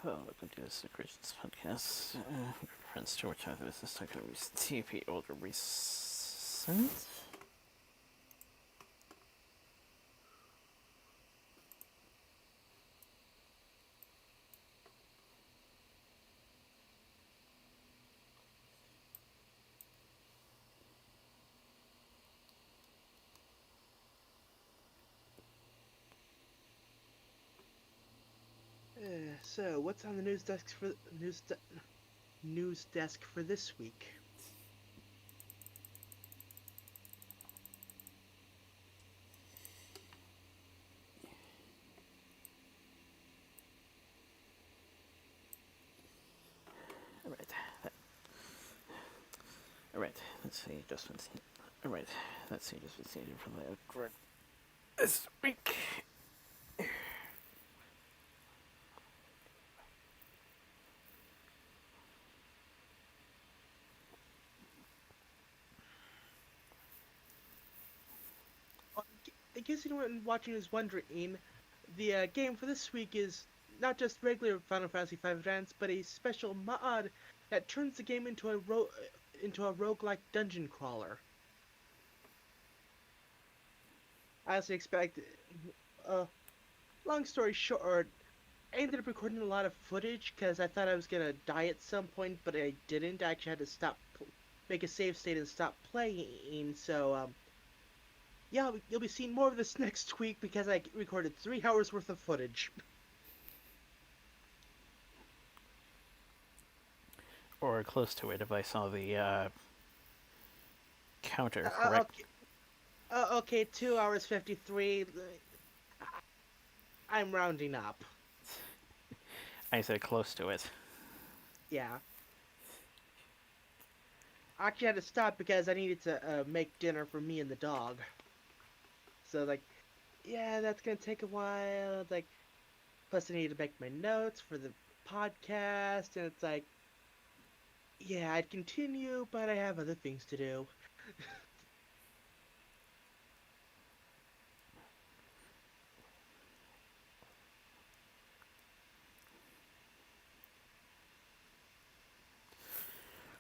Hello, welcome to the Soda Creations podcast. Friends to return to this talking about TV older recent. So, what's on the news desk for this week? Alright, alright, let's see, adjustments. Alright, let's see, adjustments needed for the correct this week. In case anyone watching is wondering, the game for this week is not just regular Final Fantasy V events, but a special mod that turns the game into a roguelike dungeon crawler. As I expect, uh, long story short, I ended up recording a lot of footage because I thought I was gonna die at some point, but I didn't. I actually had to make a save state and stop playing. So yeah, you'll be seeing more of this next week because I recorded 3 hours worth of footage. Or close to it if I saw the counter Uh, correct. okay, okay, 2 hours 53. I'm rounding up. I said close to it. Yeah, I actually had to stop because I needed to make dinner for me and the dog. So like, yeah, that's gonna take a while. Like, plus I need to make my notes for the podcast, and it's like, yeah, I'd continue, but I have other things to do.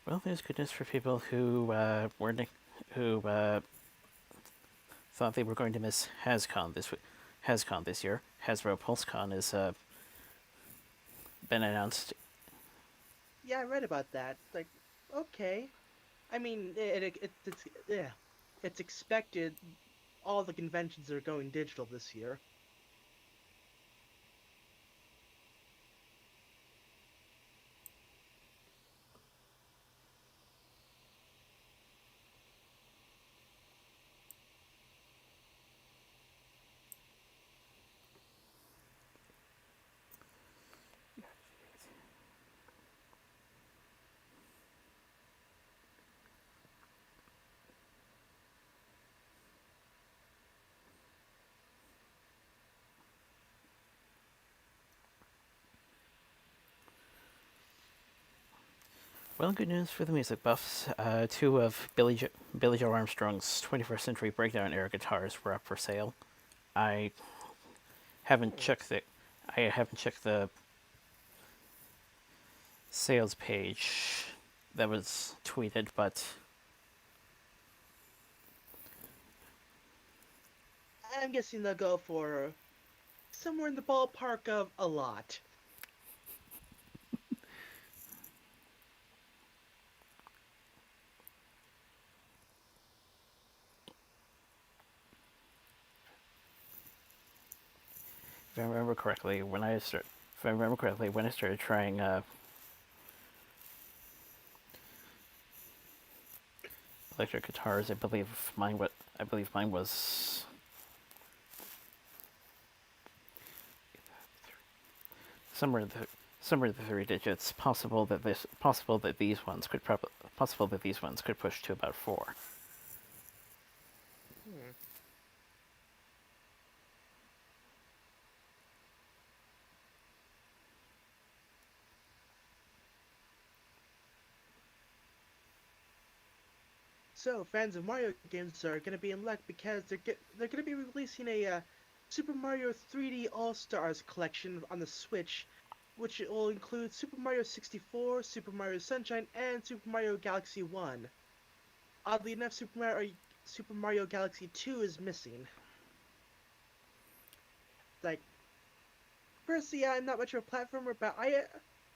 Well, there's good news for people who weren't who thought they were going to miss HasCon this week. HasCon this year. Hasbro PulseCon has been announced. Yeah, I read about that. Like, okay. I mean, it's yeah, it's expected. All the conventions are going digital this year. Well, good news for the music buffs. Two of Billy Joe Armstrong's 21st Century Breakdown era guitars were up for sale. I haven't Hmm. checked the I haven't checked the sales page that was tweeted, but I'm guessing they'll go for somewhere in the ballpark of a lot. if I remember correctly, when I started trying electric guitars, I believe mine was somewhere in the somewhere in the three digits. Possible that these ones could push to about four. Hmm. So fans of Mario games are going to be in luck because they're going to be releasing a Super Mario 3D All Stars collection on the Switch which will include Super Mario 64, Super Mario Sunshine, and Super Mario Galaxy 1. Oddly enough, Super Mario Galaxy 2 is missing. Like, personally, I'm not much of a platformer, but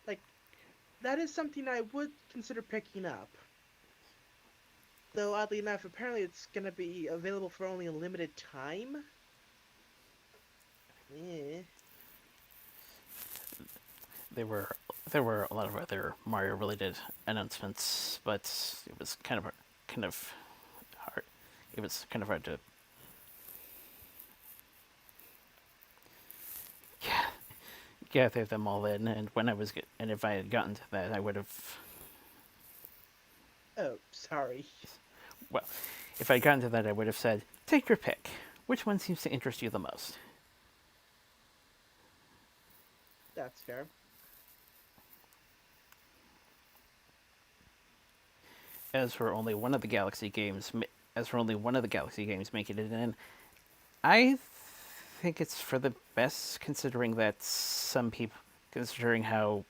like, that is something I would consider picking up. Though, oddly enough, apparently it's gonna be available for only a limited time. Eh. There were there were a lot of other Mario related announcements, but it was kind of hard. It was kind of hard to gather them all in. And and if I had gotten to that, I would have. Oh, sorry. Well, if I'd gotten to that, I would have said, "Take your pick. Which one seems to interest you the most?" That's fair. As for only one of the Galaxy games, as for only one of the Galaxy games making it in, I think it's for the best, considering that some people, considering how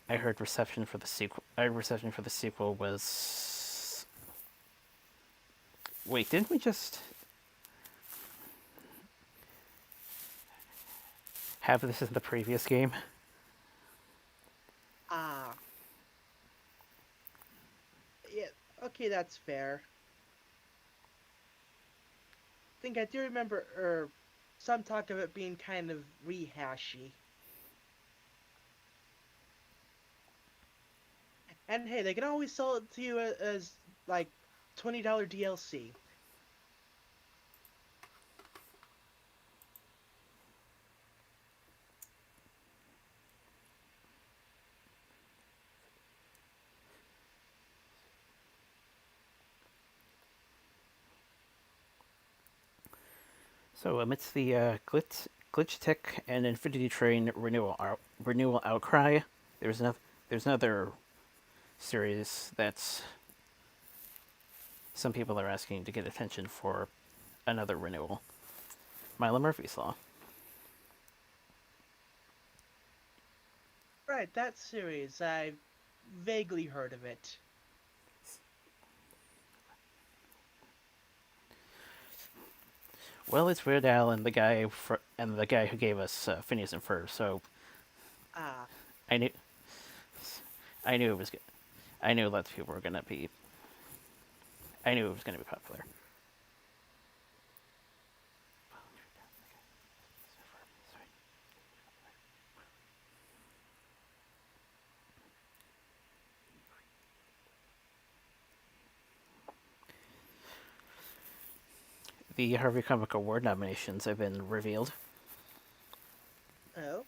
I heard reception for the sequel. I heard reception for the sequel was. Wait, didn't we just have this in the previous game? Ah, yeah. Okay, that's fair. Think I do remember some talk of it being kind of rehashy. And hey, they can always sell it to you as like $20 DLC. So amidst the glitch tech and Infinity Train renewal outcry, there's another series that's some people are asking to get attention for another renewal. Milo Murphy's Law. Right, that series. I've vaguely heard of it. Well, it's Weird Al and the guy who gave us Phineas and Ferb. So Ah, I knew I knew it was good. I knew lots of people were gonna be. I knew it was gonna be popular. The Harvey Comic Award nominations have been revealed. oh,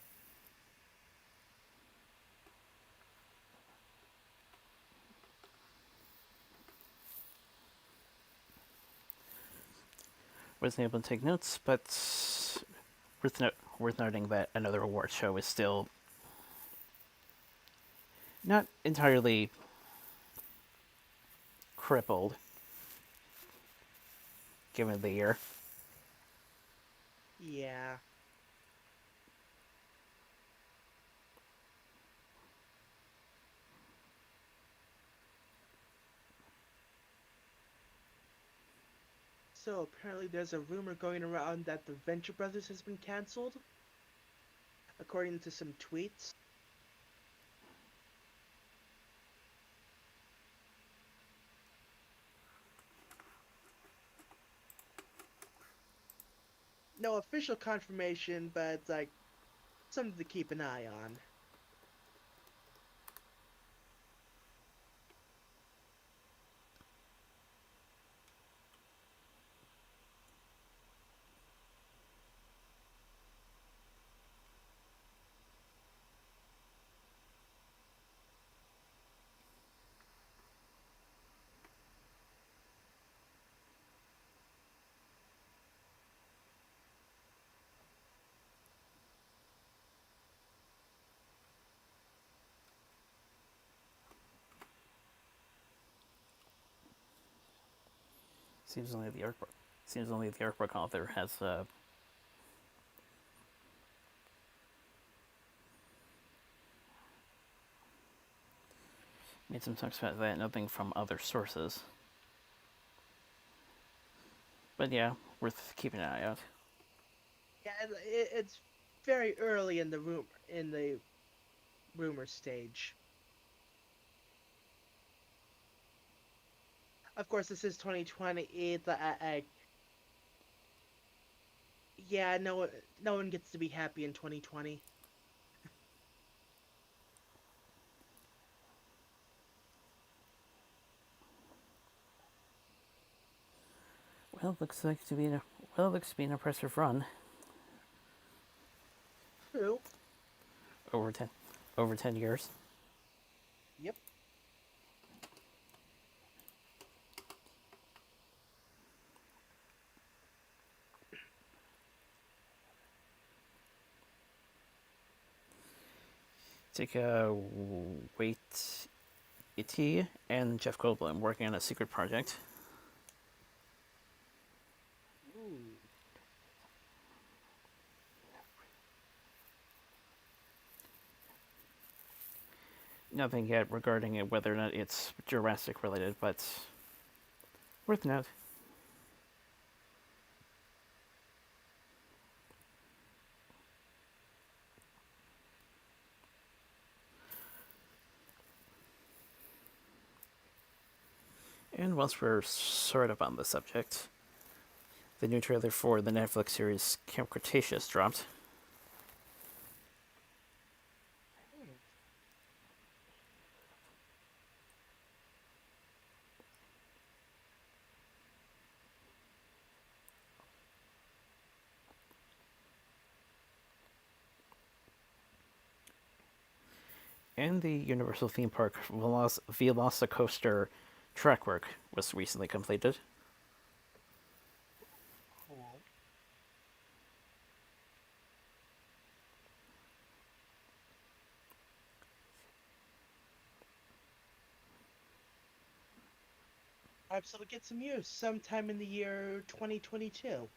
Wasn't able to take notes, but worth noting that another award show is still not entirely crippled, given the year. yeah. So apparently there's a rumor going around that the Venture Brothers has been canceled, according to some tweets. No official confirmation, but it's like something to keep an eye on. Seems only the artwork. Seems only the artwork author has made some talks about that. Nothing from other sources. But yeah, worth keeping an eye out. Yeah, it's very early in the rumor stage. Of course, this is 2020. Yeah, no one gets to be happy in 2020. Well, it looks to be an impressive run. True. over 10 over 10 years. Yep. Take Wait It and Jeff Goldblum working on a secret project. Ooh. Nothing yet regarding it, whether or not it's Jurassic related, but worth note. And once we're sort of on the subject, the new trailer for the Netflix series Camp Cretaceous dropped. Hmm. And the Universal theme park Velocicoaster track work was recently completed. Cool. Perhaps it'll get some use sometime in the year 2022.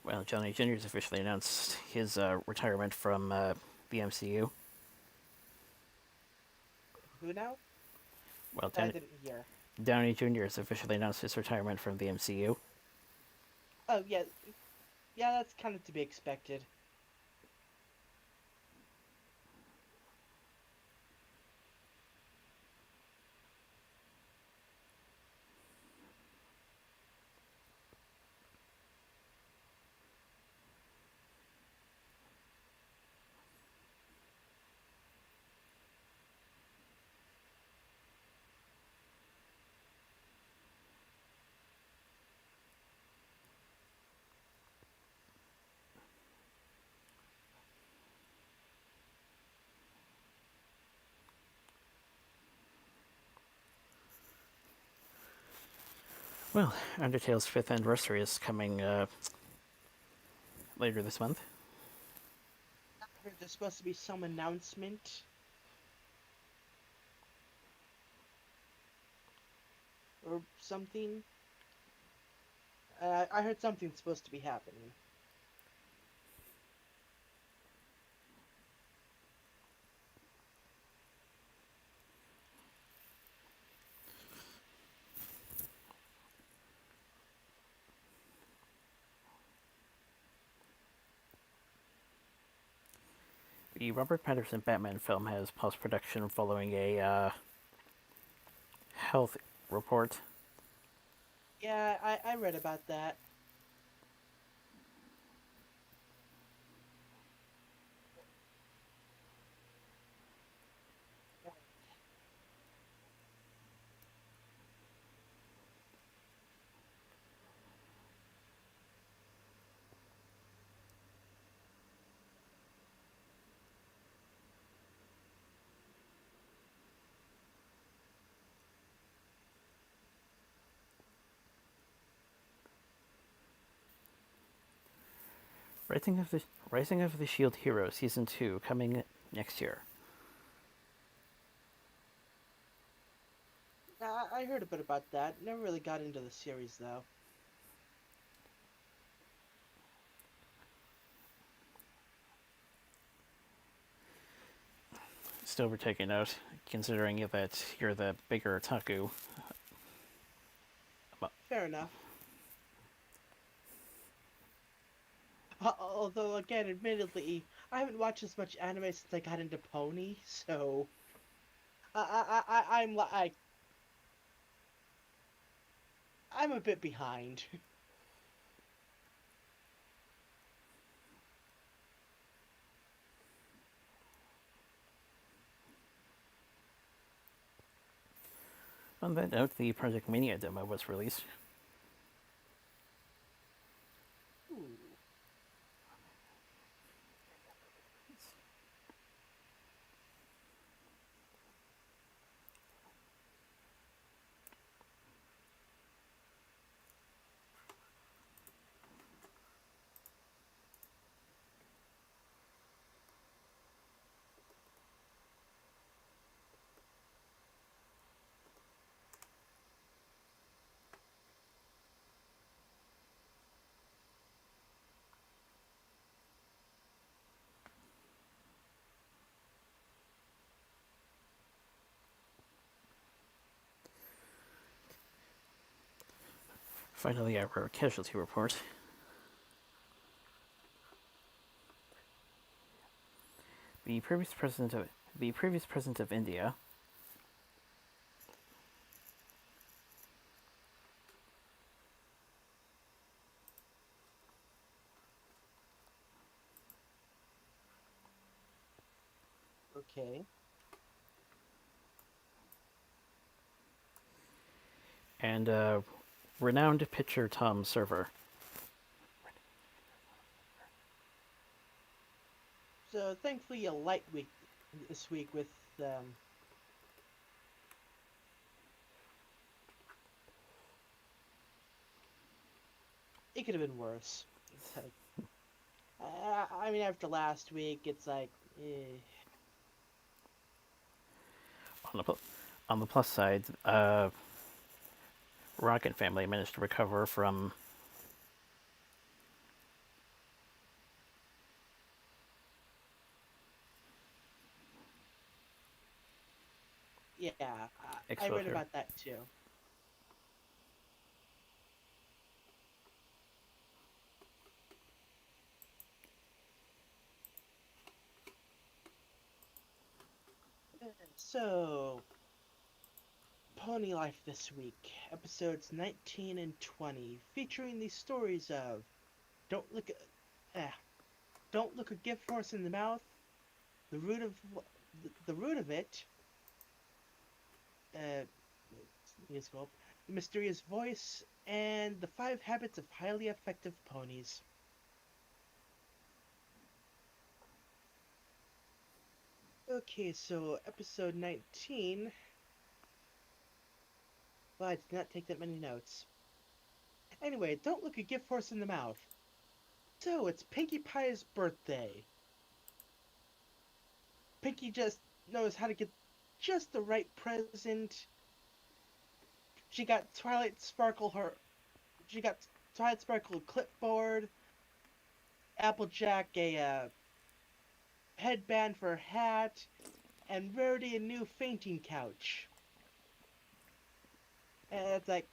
Well, Johnny Jr.'s officially announced his retirement from the MCU. Who now? Well, I didn't hear. Downey Jr. has officially announced his retirement from the MCU. Oh yeah, yeah. That's kind of to be expected. Well, Undertale's 5th anniversary is coming later this month. I heard there's supposed to be some announcement or something. I heard something's supposed to be happening. The Robert Pattinson Batman film has post production following a health report. Yeah, I read about that. Rising of the Rising of the Shield Hero Season 2 coming next year. I heard a bit about that. Never really got into the series though. Still we're taking note, considering that you're the bigger otaku. Fair enough. Although, again, admittedly, I haven't watched as much anime since I got into Pony, so I'm like I'm a bit behind. On that note, the Project Mania demo was released. Ooh. Finally, our casualty report. The previous president of India, Okay. and renowned pitcher Tom Server. So thankfully a light week this week with it could have been worse. It's like I mean after last week it's like On the on the plus side, Rocket family managed to recover from yeah, I read exposure. about that too. So Pony Life this week, episodes 19 and 20, featuring the stories of Don't Look at eh, Don't Look a Gift Horse in the Mouth, the root of the root of it, uh, musical, the mysterious voice, and the 5 habits of highly effective ponies. Okay, so episode 19. Well, I did not take that many notes. Anyway, don't look a gift horse in the mouth. So, it's Pinkie Pie's birthday. Pinkie just knows how to get just the right present. She got Twilight Sparkle her. She got Twilight Sparkle a clipboard, Applejack a headband for her hat, and Rarity a new fainting couch. And it's like,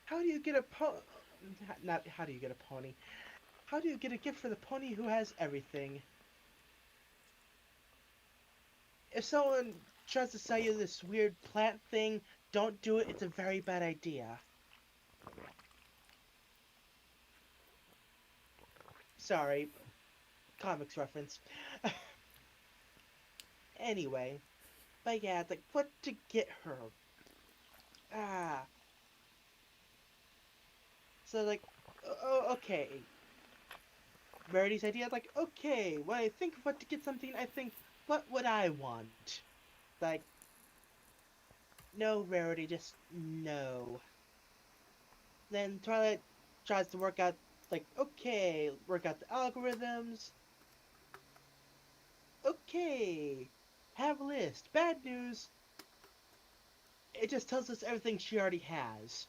how do you get a Not how do you get a pony? How do you get a gift for the pony who has everything? If someone tries to sell you this weird plant thing, don't do it. It's a very bad idea. Sorry, comics reference. Anyway, but yeah, it's like what to get her. Ah, so like, okay. Rarity's idea, like, okay, when I think of what to get something, I think, what would I want? Like, no, Rarity, just no. Then Twilight tries to work out, like, okay, work out the algorithms. Okay, have a list. Bad news, it just tells us everything she already has.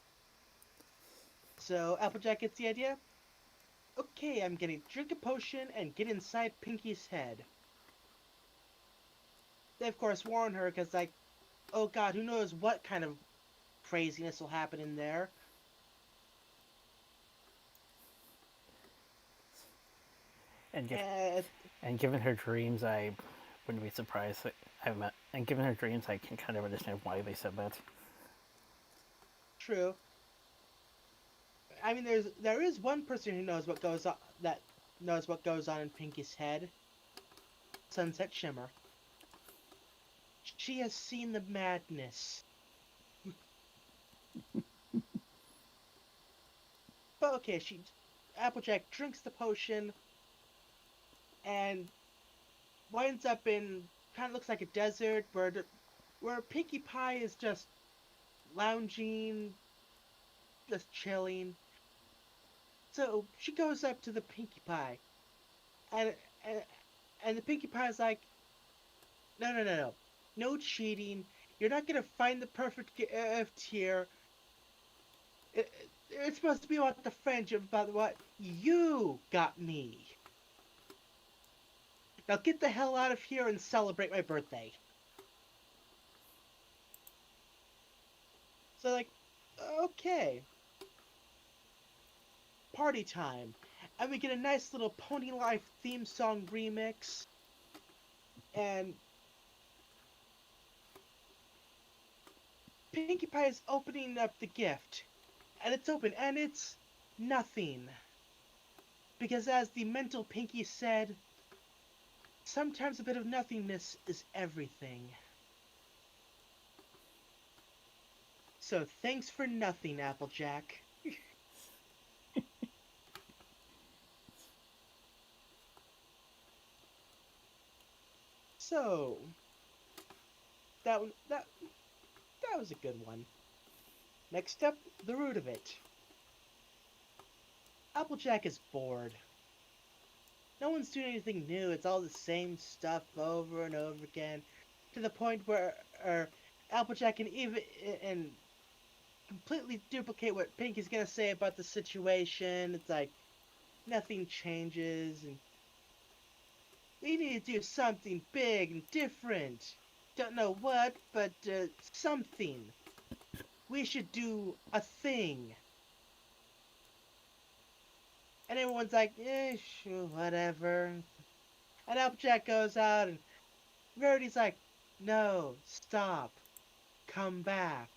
So Applejack gets the idea. Okay, I'm gonna drink a potion and get inside Pinky's head. They of course warn her because, like, oh god, who knows what kind of craziness will happen in there. And give And and given her dreams, I wouldn't be surprised. That I've met, and given her dreams, I can kind of understand why they said that. true. I mean, there is one person who knows what goes on that knows what goes on in Pinky's head. Sunset Shimmer. She has seen the madness. But okay, Applejack drinks the potion and winds up in kind of looks like a desert where Pinkie Pie is just lounging, just chilling. So she goes up to the Pinkie Pie, and and, and the Pinkie Pie is like, no, no, no, no, no cheating. You're not gonna find the perfect gift here. It's supposed to be about the friendship, about what you got me. Now get the hell out of here and celebrate my birthday. So like, okay, party time. And we get a nice little Pony Life theme song remix. And Pinkie Pie is opening up the gift. And it's open, and it's nothing. Because as the mental Pinkie said, sometimes a bit of nothingness is everything. So thanks for nothing, Applejack. So that was a good one. Next up, the root of it. Applejack is bored. No one's doing anything new. It's all the same stuff over and over again, to the point where Applejack can even and completely duplicate what Pinky's gonna say about the situation. It's like nothing changes, and we need to do something big and different. Don't know what, but something. We should do a thing. And everyone's like, sure, whatever. And Applejack goes out, and Rarity's like, no, stop, come back.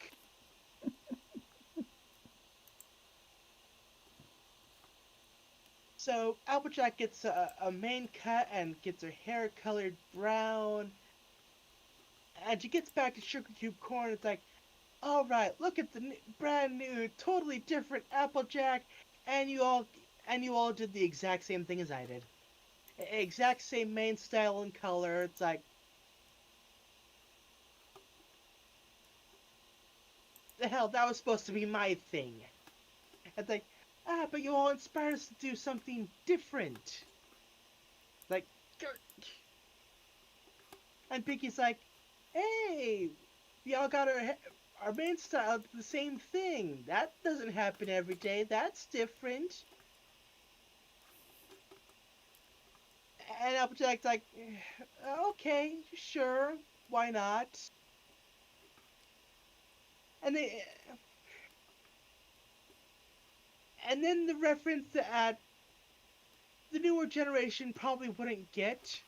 So Applejack gets a main cut and gets her hair colored brown. And she gets back to Sugar Cube Corn. It's like, all right, look at the brand new, totally different Applejack, and you all did the exact same thing as I did. Exact same main style and color. It's like, the hell, that was supposed to be my thing. It's like, but you all inspired us to do something different. Like, and Pinky's like, hey, we all got our main style the same thing. That doesn't happen every day. That's different. And Applejack's like, okay, sure, why not? And they, and then the reference that the newer generation probably wouldn't get.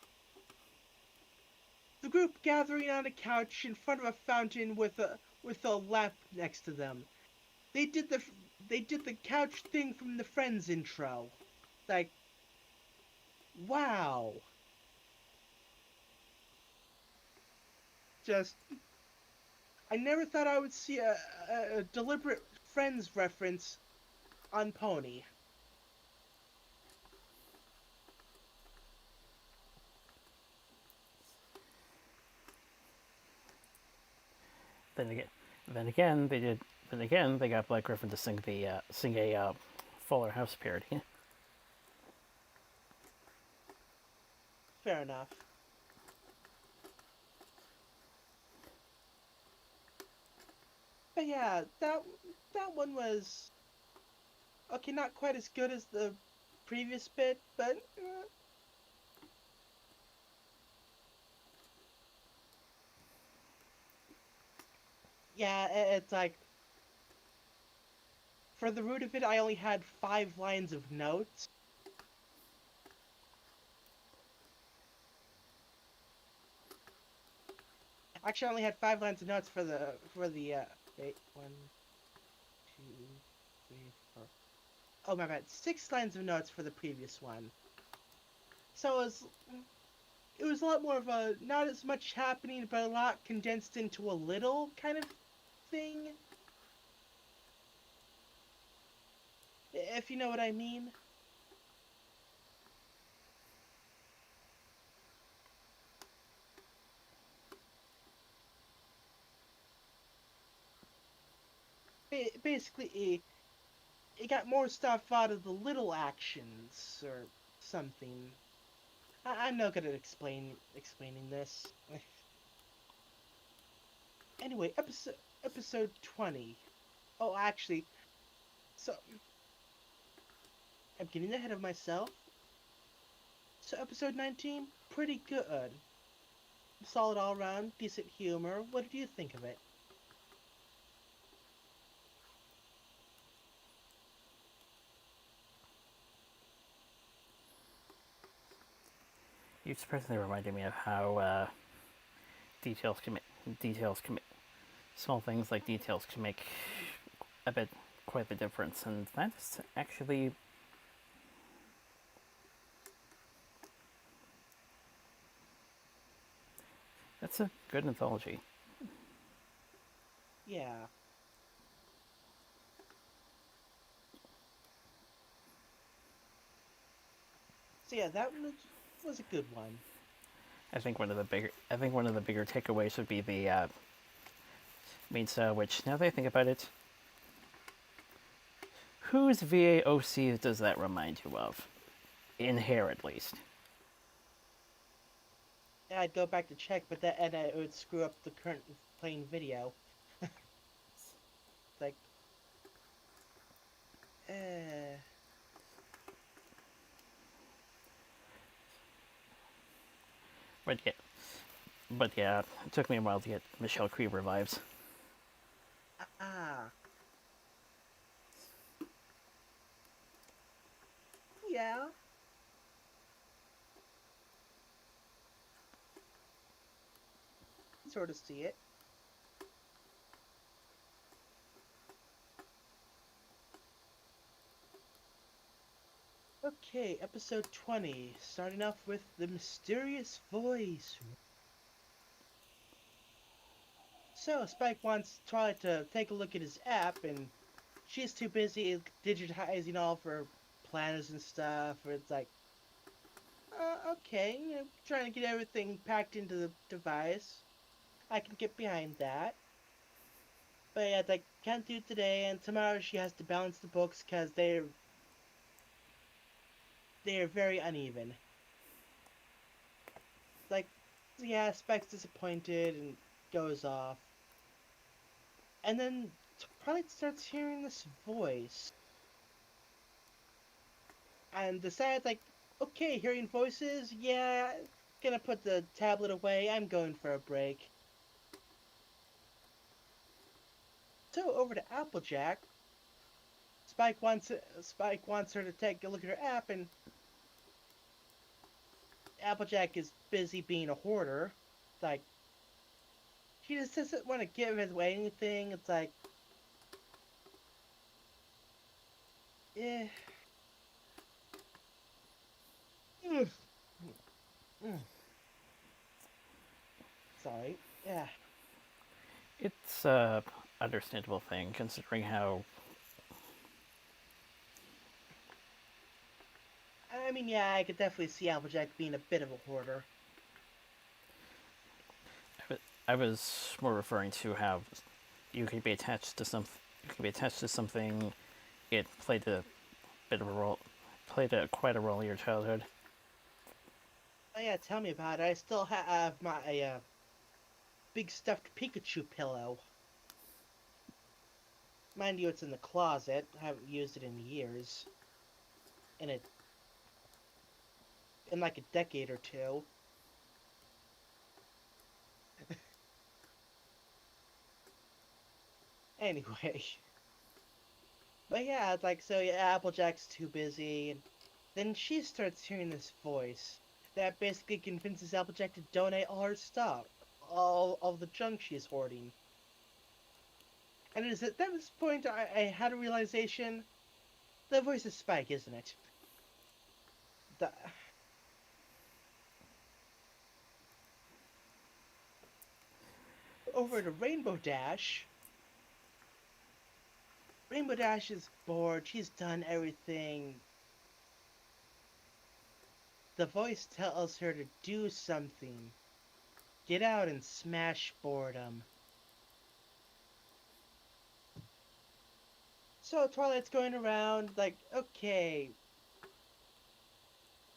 The group gathering on a couch in front of a fountain with a lamp next to them. They did the they did the couch thing from the Friends intro. Like, wow. Just I never thought I would see a deliberate Friends reference on Pony. Then again, then again, they did. Then again, they got Black Griffin to sing a Fuller House parody. Fair enough. But yeah, that one was okay. Not quite as good as the previous bit, but yeah, it's like for the root of it, I only had 5 lines of notes. Actually, I only had 5 lines of notes for the. Wait, 1, 2, 3, 4. Oh my bad, 6 lines of notes for the previous one. So it was a lot more of a not as much happening, but a lot condensed into a little kind of thing. If you know what I mean. Basically, it got more stuff out of the little actions or something. I'm not good at explaining this. Anyway, episode 20. Oh, actually, so I'm getting ahead of myself. So episode 19, pretty good. Solid all around, decent humor. What did you think of it? You personally reminded me of how details can details can small things like details can make a bit quite the difference, and that's actually that's a good anthology. Yeah. So yeah, that was a good one. I think one of the bigger takeaways would be the main style. Which now that I think about it, whose VAOC does that remind you of? In hair, at least. Yeah, I'd go back to check, but that and it would screw up the current playing video. Like, eh. But yeah, but yeah, it took me a while to get Michelle Creever vibes. Ah. Yeah. Sort of see it. Okay, episode 20. Starting off with the mysterious voice. So, Spike wants Twilight to take a look at his app, and she's too busy digitizing all of her planners and stuff. Or it's like, okay, trying to get everything packed into the device. I can get behind that. But yeah, it's like, can't do it today, and tomorrow she has to balance the books because they're very uneven. Like, yeah, Spike's disappointed and goes off. And then Twilight starts hearing this voice. And decides, like, okay, hearing voices, yeah, gonna put the tablet away, I'm going for a break. So over to Applejack. Spike wants her to take a look at her app, and Applejack is busy being a hoarder. Like, she just doesn't want to give away anything. It's like, eh. Mm, mm, sorry. Yeah. It's a understandable thing considering how I mean, yeah, I could definitely see Applejack being a bit of a hoarder. I was more referring to how you can be attached to some you can be attached to something. It played the bit of a role, played quite a role in your childhood. Oh yeah, tell me about it. I still have my big stuffed Pikachu pillow. Mind you, it's in the closet. I haven't used it in years. In a in like a decade or two. Anyway. But yeah, it's like so yeah, Applejack's too busy and then she starts hearing this voice that basically convinces Applejack to donate all her stuff. All of the junk she's hoarding. And it is at this point I had a realization. The voice is Spike, isn't it? The, over to Rainbow Dash. Rainbow Dash is bored. She's done everything. The voice tells her to do something. Get out and smash boredom. So Twilight's going around like, okay,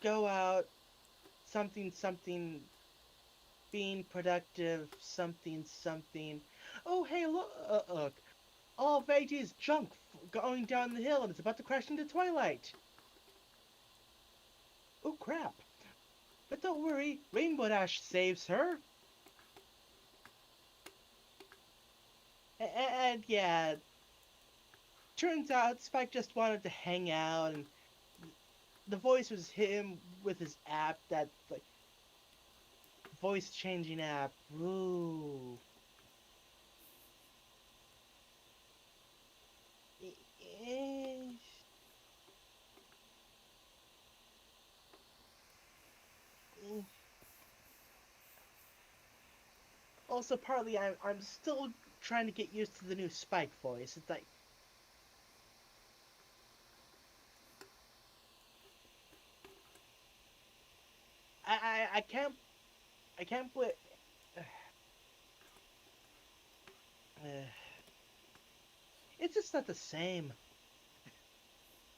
go out, something, something, being productive, something, something. Oh, hey, look, all of AG's junk going down the hill and it's about to crash into Twilight. Oh, crap. But don't worry, Rainbow Dash saves her. And yeah, turns out Spike just wanted to hang out, and the voice was him with his app, that like voice changing app. Ooh. Eh, eh. Also, partly I'm still trying to get used to the new Spike voice. It's like I can't believe. Uh, it's just not the same,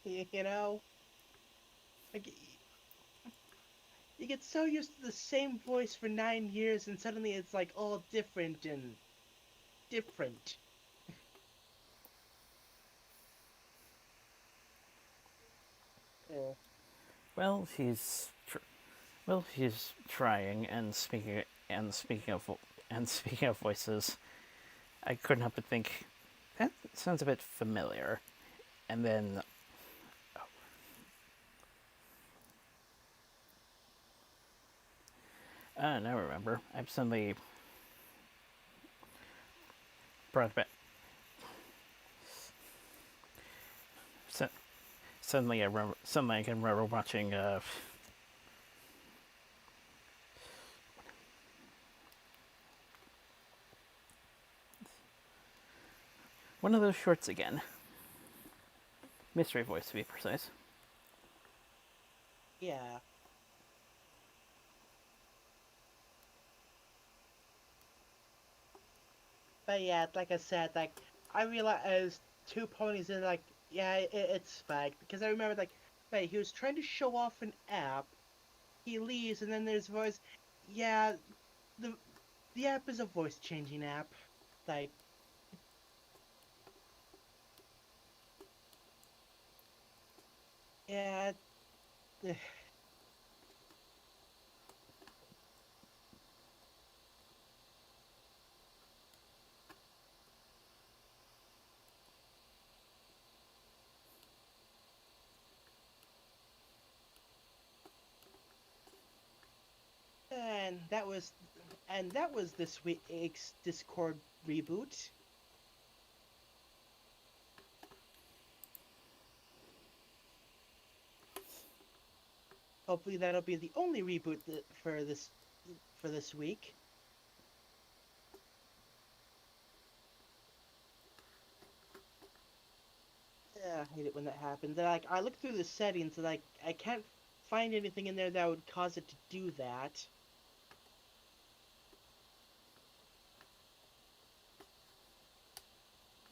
you know. Like you get so used to the same voice for 9 years, and suddenly it's like all different and different. Uh, Well, she's trying. And speaking of voices, I couldn't help but think that sounds a bit familiar. And then, now I remember. I've suddenly brought back. Suddenly, I remember. Suddenly, I can remember watching one of those shorts again. Mystery voice, to be precise. yeah, but yeah, like I said, like I realized two ponies and like yeah, it's Spike because I remember like wait, he was trying to show off an app. He leaves and then there's voice. Yeah, the the app is a voice changing app. Like yeah, and that was this week's Discord reboot. Hopefully that'll be the only reboot for this week. Yeah, I hate it when that happens. And, like I look through the settings and like I can't find anything in there that would cause it to do that.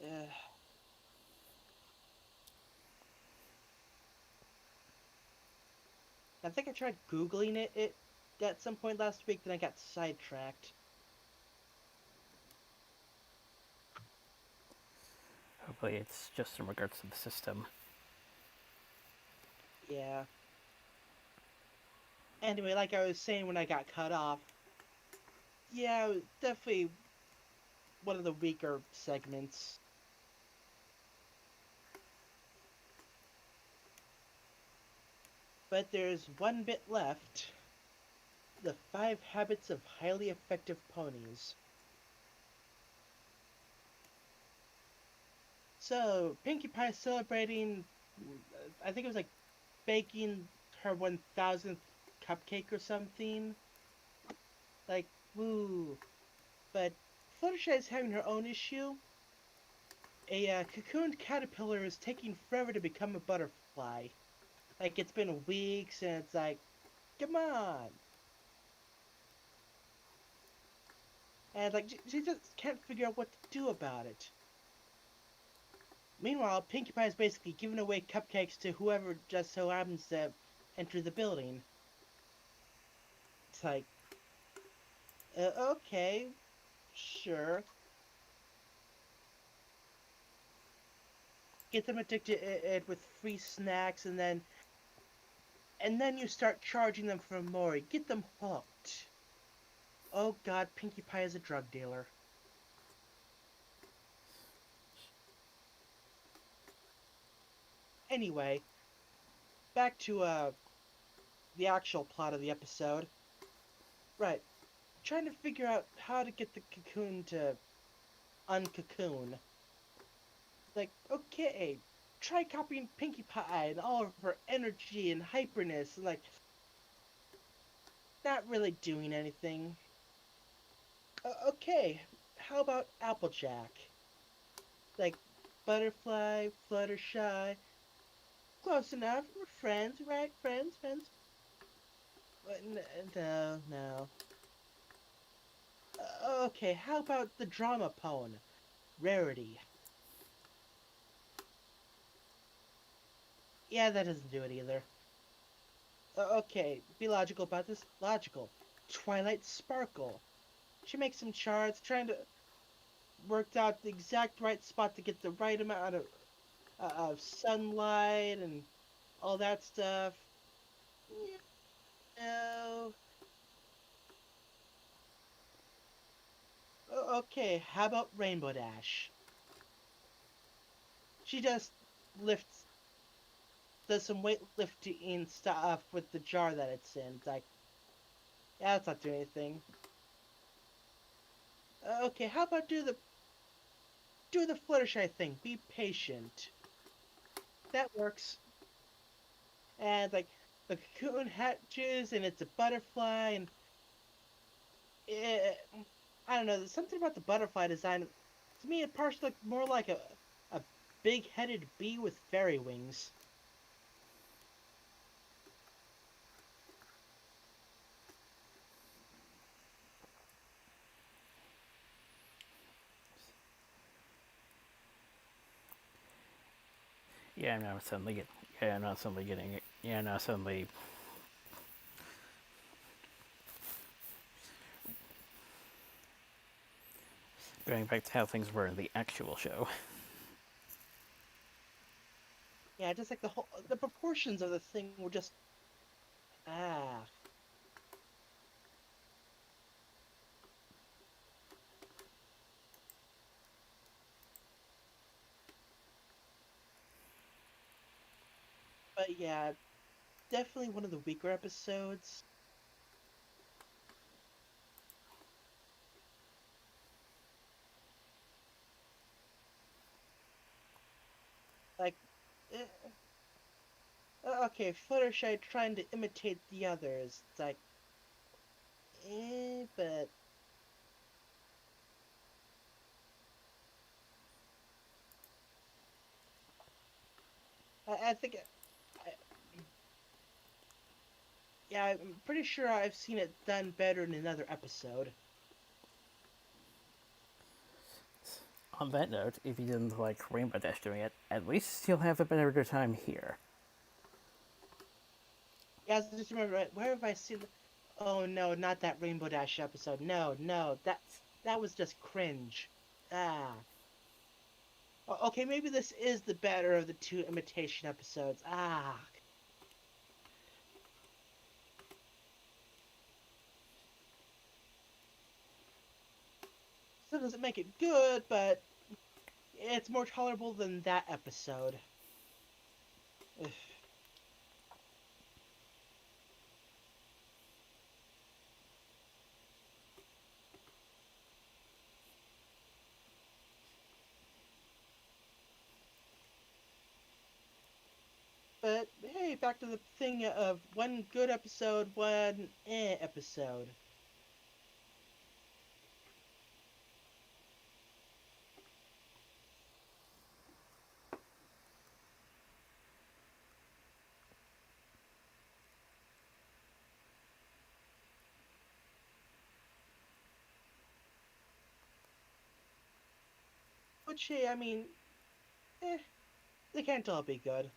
Uh, I think I tried Googling it at some point last week, then I got sidetracked. Hopefully, it's just in regards to the system. Yeah. Anyway, like I was saying when I got cut off, yeah, it was definitely one of the weaker segments. But there's one bit left. The 5 habits of highly effective ponies. So, Pinkie Pie celebrating, I think it was like baking her 1000th cupcake or something. Like, woo. But Fluttershy is having her own issue. A cocooned caterpillar is taking forever to become a butterfly. Like, it's been weeks, and it's like, come on. And, like, she just can't figure out what to do about it. Meanwhile, Pinkie Pie is basically giving away cupcakes to whoever just so happens to enter the building. It's like, okay, sure. Get them addicted with free snacks, and then you start charging them for more. Get them hooked. Oh God, Pinkie Pie is a drug dealer. Anyway, back to the actual plot of the episode. Right, trying to figure out how to get the cocoon to uncocoon. Like, okay, try copying Pinkie Pie and all of her energy and hyperness, and like, not really doing anything. Okay, how about Applejack? Like, Butterfly, Fluttershy. Close enough. We're friends, right? Friends, friends. No, no. Okay, how about the drama pone? Rarity. Yeah, that doesn't do it either. Okay, be logical about this. Logical. Twilight Sparkle. She makes some charts, trying to work out the exact right spot to get the right amount of sunlight and all that stuff. Yeah, no. Okay, how about Rainbow Dash? She just lifts, does some weightlifting stuff with the jar that it's in. It's like, yeah, that's not doing anything. Okay, how about do the Fluttershy thing? Be patient. That works. And like the cocoon hatches, and it's a butterfly, and it, I don't know. There's something about the butterfly design. To me, it partially looked more like a big-headed bee with fairy wings. Yeah, I'm not suddenly getting. Yeah, I'm not suddenly getting it. Yeah, I'm not suddenly going back to how things were in the actual show. Yeah, just like the proportions of the thing were just ah. But yeah, definitely one of the weaker episodes. Like, eh, okay, Fluttershy trying to imitate the others. It's like, but I think, I, yeah, I'm pretty sure I've seen it done better in another episode. On that note, if you didn't like Rainbow Dash doing it, at least you'll have a better time here. Guys, I just remember, where have I seen? Oh no, not that Rainbow Dash episode. No, no, that was just cringe. Ah. Okay, maybe this is the better of the two imitation episodes. Ah. Still doesn't make it good, but it's more tolerable than that episode. Ugh. But hey, back to the thing of one good episode, one episode. Which, hey, I mean, eh, they can't all be good.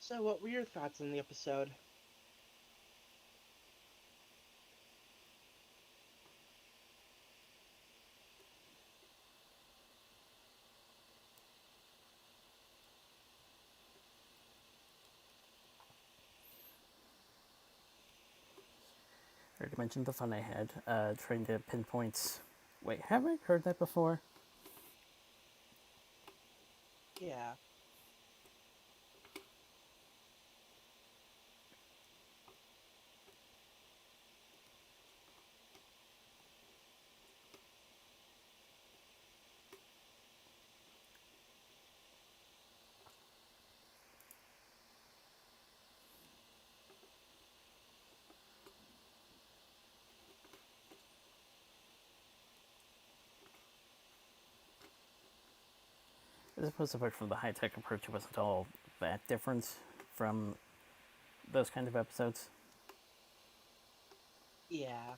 So, what were your thoughts on the episode? I already mentioned the fun I had trying to pinpoint. Wait, have I heard that before? Yeah. I suppose apart from the high tech approach, it wasn't all that different from those kind of episodes. Yeah.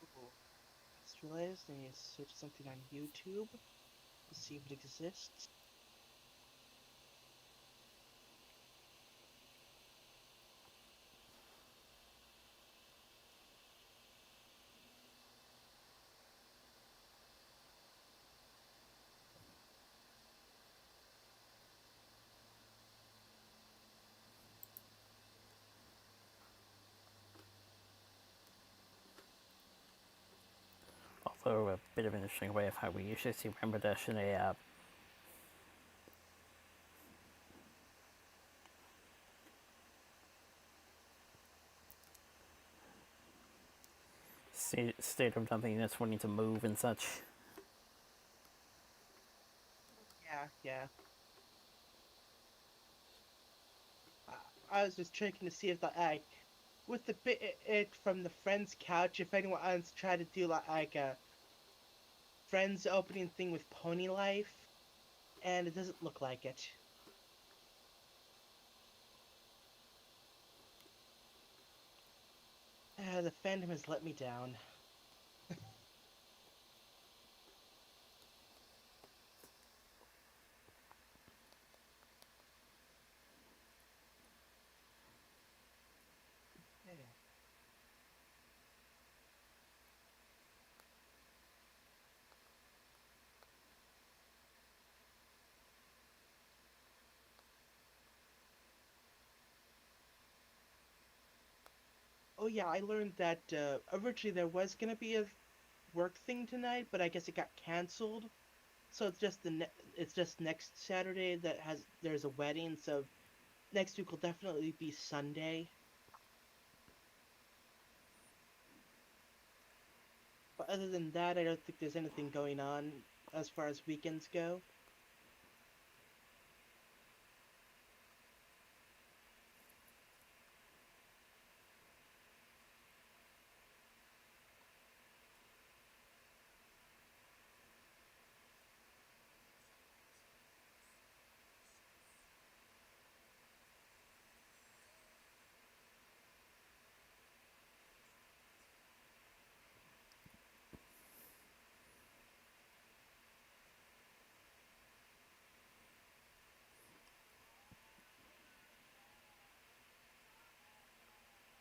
Ooh. I just realized I need to search something on YouTube to see if it exists. Although a bit of an interesting way of how we usually see Rainbow Dash in a state of nothingness, wanting to move and such. Yeah, yeah. I was just checking to see if the with the bit it from the friend's couch, if anyone wants to try to do like a friends opening thing with Pony Life. and it doesn't look like it. The fandom has let me down. Yeah. Oh yeah, I learned that originally there was gonna be a work thing tonight, but I guess it got canceled. So it's just next Saturday that has there's a wedding. So next week will definitely be Sunday. But other than that, I don't think there's anything going on as far as weekends go.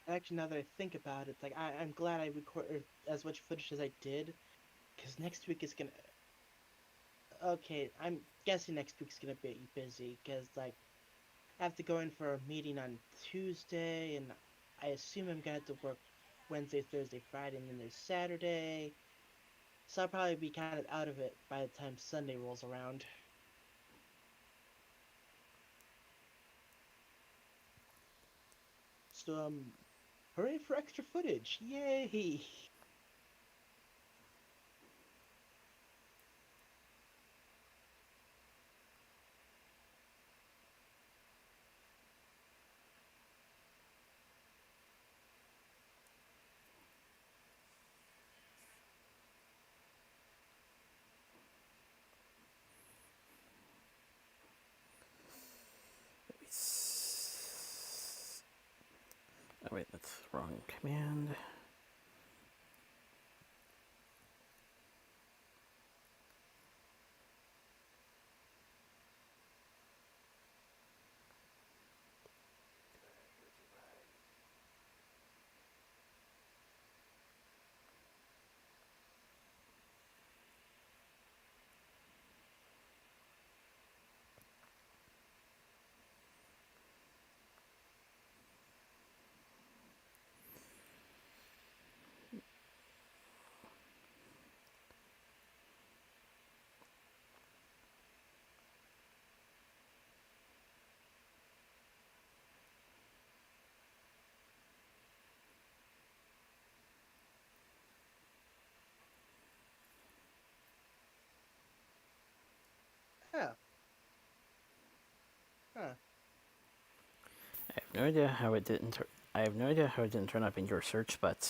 Actually, now that I think about it, like I'm glad I recorded as much footage as I did, because next week is gonna. Okay, I'm guessing next week's gonna be busy, because like I have to go in for a meeting on Tuesday, and I assume I'm gonna have to work Wednesday, Thursday, Friday, and then there's Saturday. So I'll probably be kind of out of it by the time Sunday rolls around. So hooray for extra footage! Yay! Oh wait, that's the wrong command. Huh? Huh? I have no idea how it didn't. I have no idea how it didn't turn up in your search, but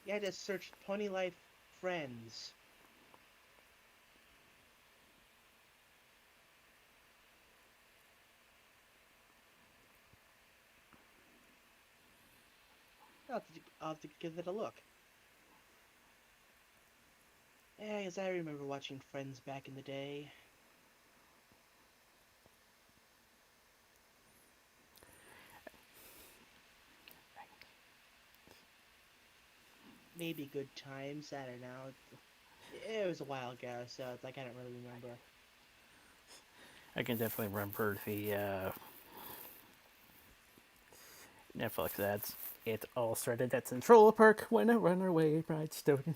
Yeah, I just searched Pony Life Friends. I'll have to give it a look. Yeah, as I remember watching Friends back in the day. Maybe good times. I don't know. It was a while ago, so it's like I don't really remember. I can definitely remember the Netflix ads. It all started at Central Park when a runaway bride stood.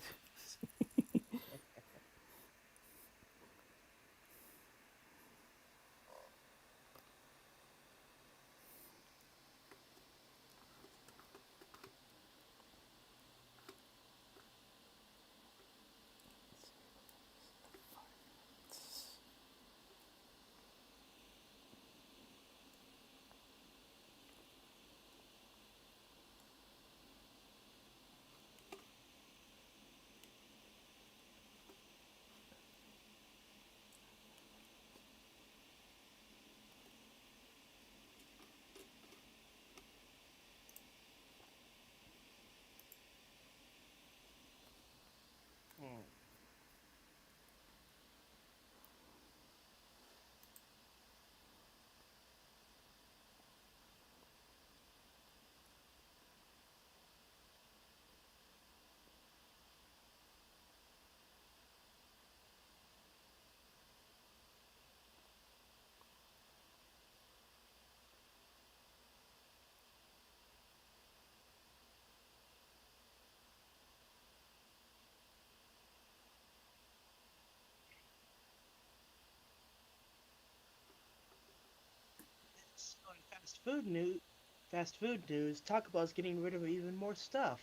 fast food news, Taco Bell is getting rid of even more stuff.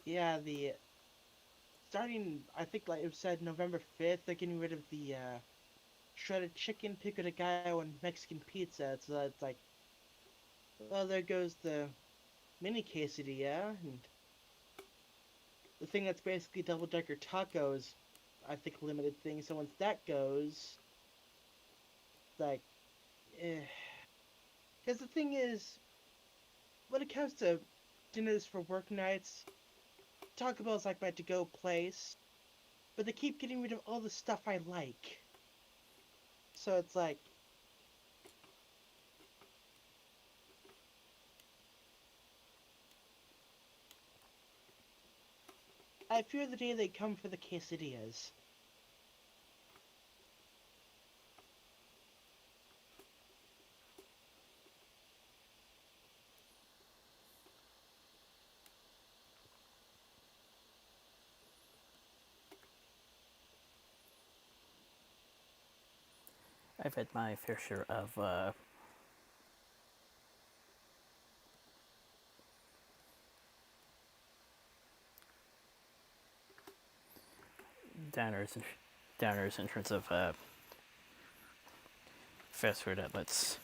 Yeah, the starting I think like it said November 5th, they're getting rid of the shredded chicken, pico de gallo, and Mexican pizza. So it's like, well, there goes the mini quesadilla, and the thing that's basically double decker tacos. I think a limited thing. So once that goes, like, eh. Because the thing is, when it comes to dinners for work nights, Taco Bell's like my to-go place, but they keep getting rid of all the stuff I like. So it's like, I fear the day they come for the quesadillas. I've had my fair share of downers and downers in terms of fast food outlets.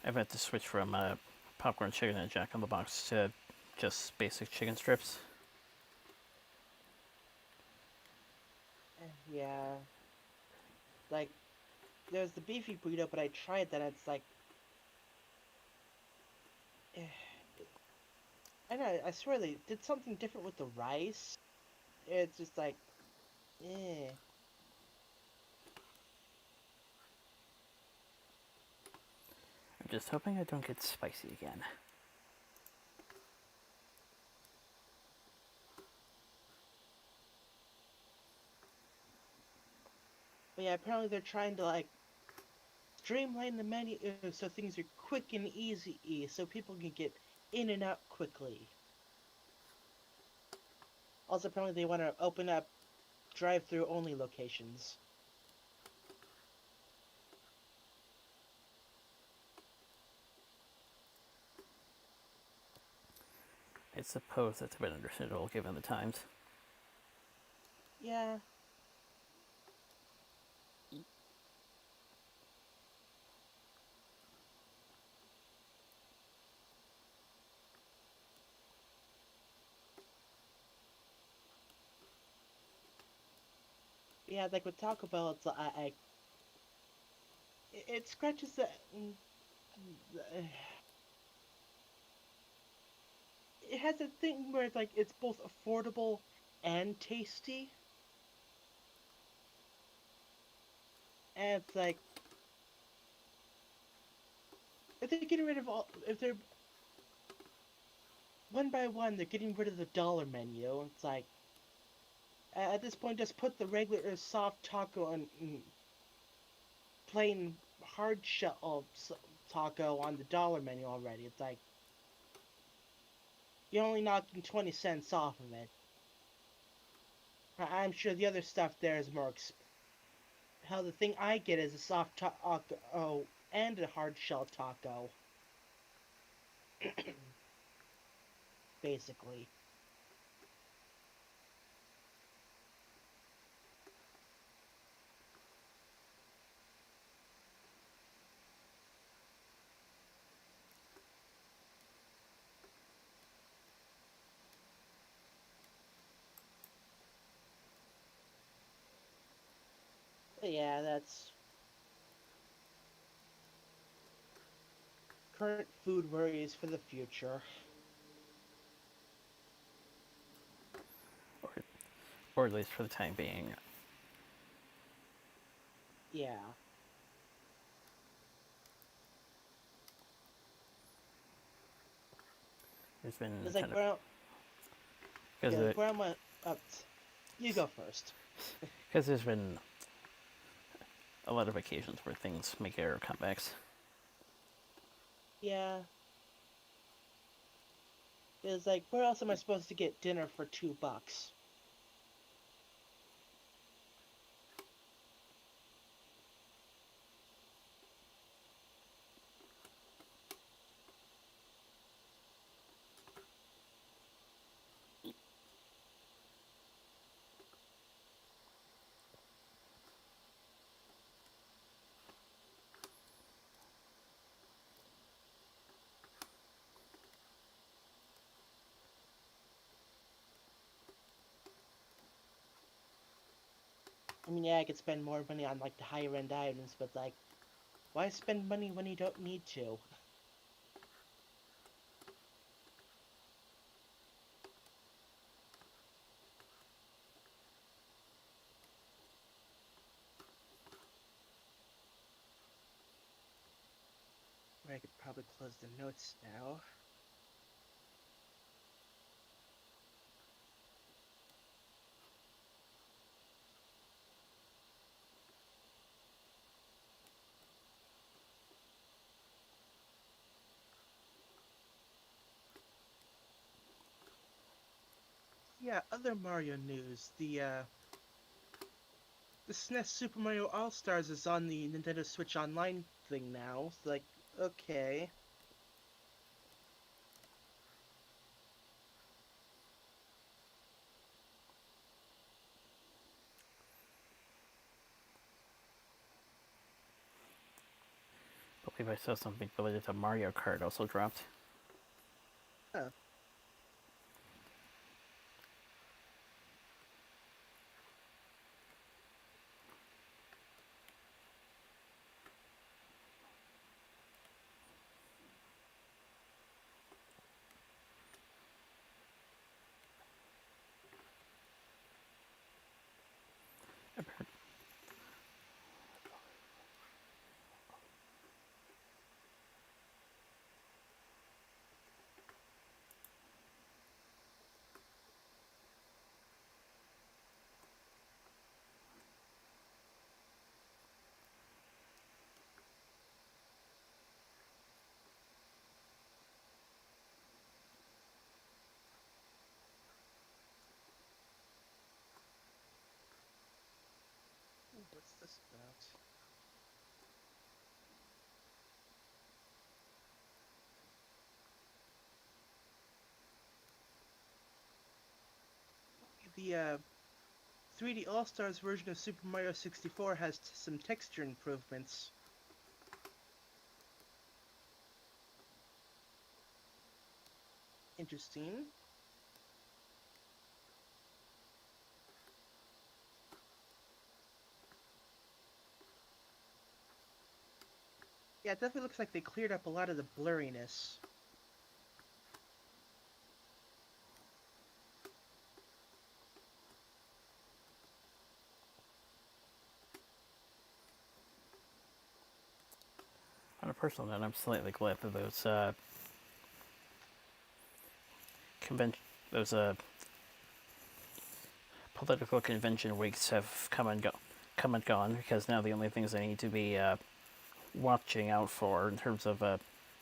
I've had to switch from popcorn chicken and Jack in the Box to just basic chicken strips. Yeah, like there's the beefy burrito, but I tried that. It's like, I know. I swear they did something different with the rice. It's just like, eh. I'm just hoping I don't get spicy again. But yeah, apparently they're trying to like streamline the menu so things are quick and easy, so people can get in and out quickly. Also, apparently they want to open up drive-through only locations. I suppose that's a bit understandable given the times. Yeah, yeah, like with Taco Bell, it's it scratches the. It has a thing where it's like it's both affordable and tasty, and it's like if they're getting rid of all, if they're one by one, they're getting rid of the dollar menu. It's like at this point, just put the regular soft taco and plain hard shell taco on the dollar menu already. It's like you're only knocking 20 cents off of it. I'm sure the other stuff there is more. How the thing I get is a soft taco and a hard shell taco, basically. But yeah, that's current food worries for the future. Or, or at least for the time being. Yeah. There's been It's kind like of where, because yeah, like where I'm at, you go first. there's been a lot of occasions where things make error comebacks. Yeah. It's like where else am I supposed to get dinner for $2? I mean, yeah, I could spend more money on like the higher end items, but like, why spend money when you don't need to? I could probably close the notes now. Yeah, other Mario news. The SNES Super Mario All Stars is on the Nintendo Switch Online thing now. It's like, okay. I believe I saw something related to Mario Kart also dropped. Huh. Ooh, what's this about? The 3D All Stars version of Super Mario 64 has some texture improvements. Interesting. Yeah, it definitely looks like they cleared up a lot of the blurriness. On a personal note, I'm slightly glad that convention, those political convention weeks have come and gone, because now the only things I need to be watching out for in terms of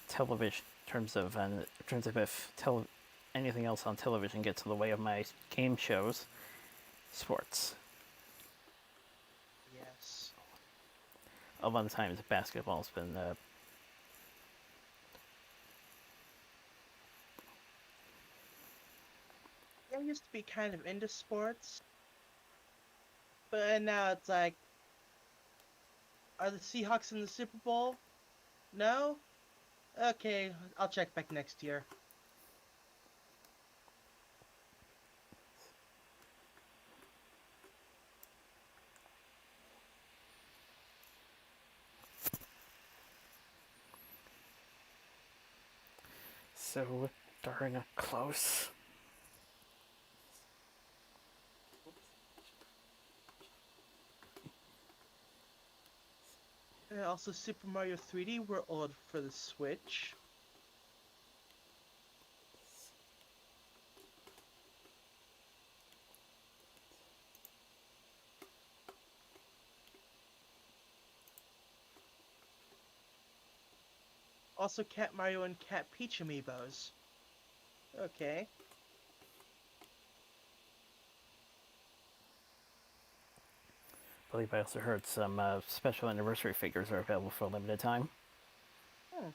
television, in terms of if anything else on television gets in the way of my game shows, sports. Yes. A lot of times basketball's been I used to be kind of into sports, but now it's like, are the Seahawks in the Super Bowl? No? Okay, I'll check back next year. so darn close. Also, Super Mario 3D World for the Switch. Also, Cat Mario and Cat Peach amiibos. Okay. I believe I also heard some special anniversary figures are available for a limited time. Hmm.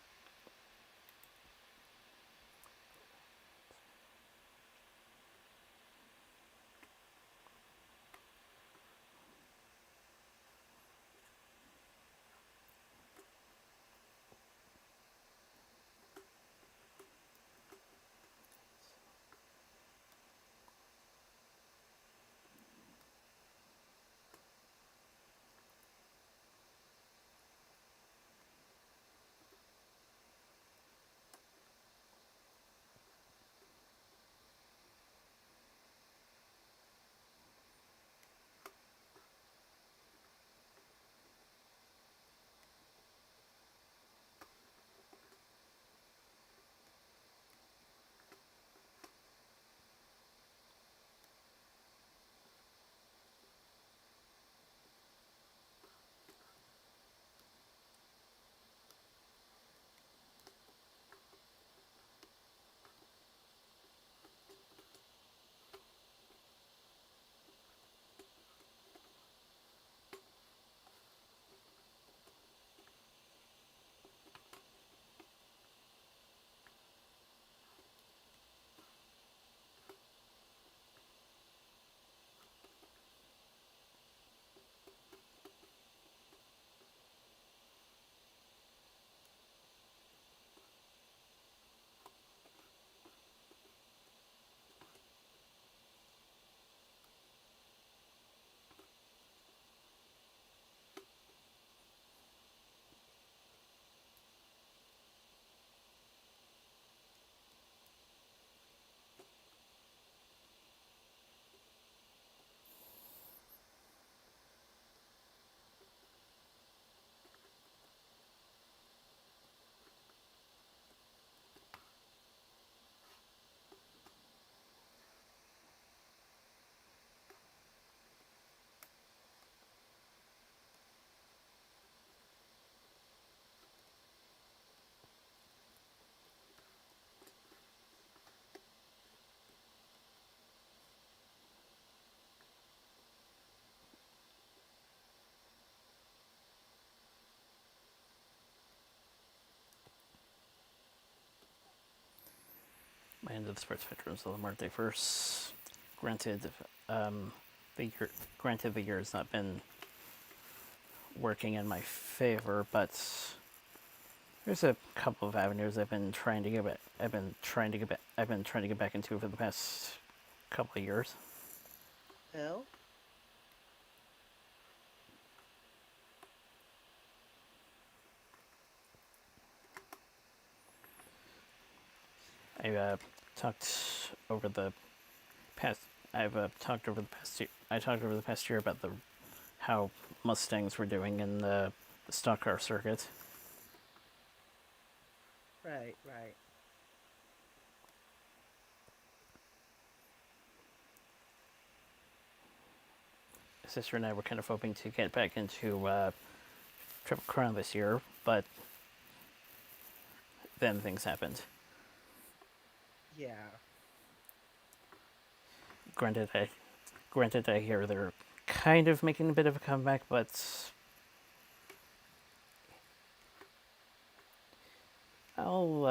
end of the Sports Veterans of the March first. Granted, um, the year, granted the year has not been working in my favor, but there's a couple of avenues I've been trying to get back. I've been trying to get back into for the past couple of years. Well, I talked over the past. I've talked over the past year. I talked over the past year about the how Mustangs were doing in the stock car circuit. right, right. My sister and I were kind of hoping to get back into Triple Crown this year, but then things happened. Yeah. Granted, I hear they're kind of making a bit of a comeback, but I'll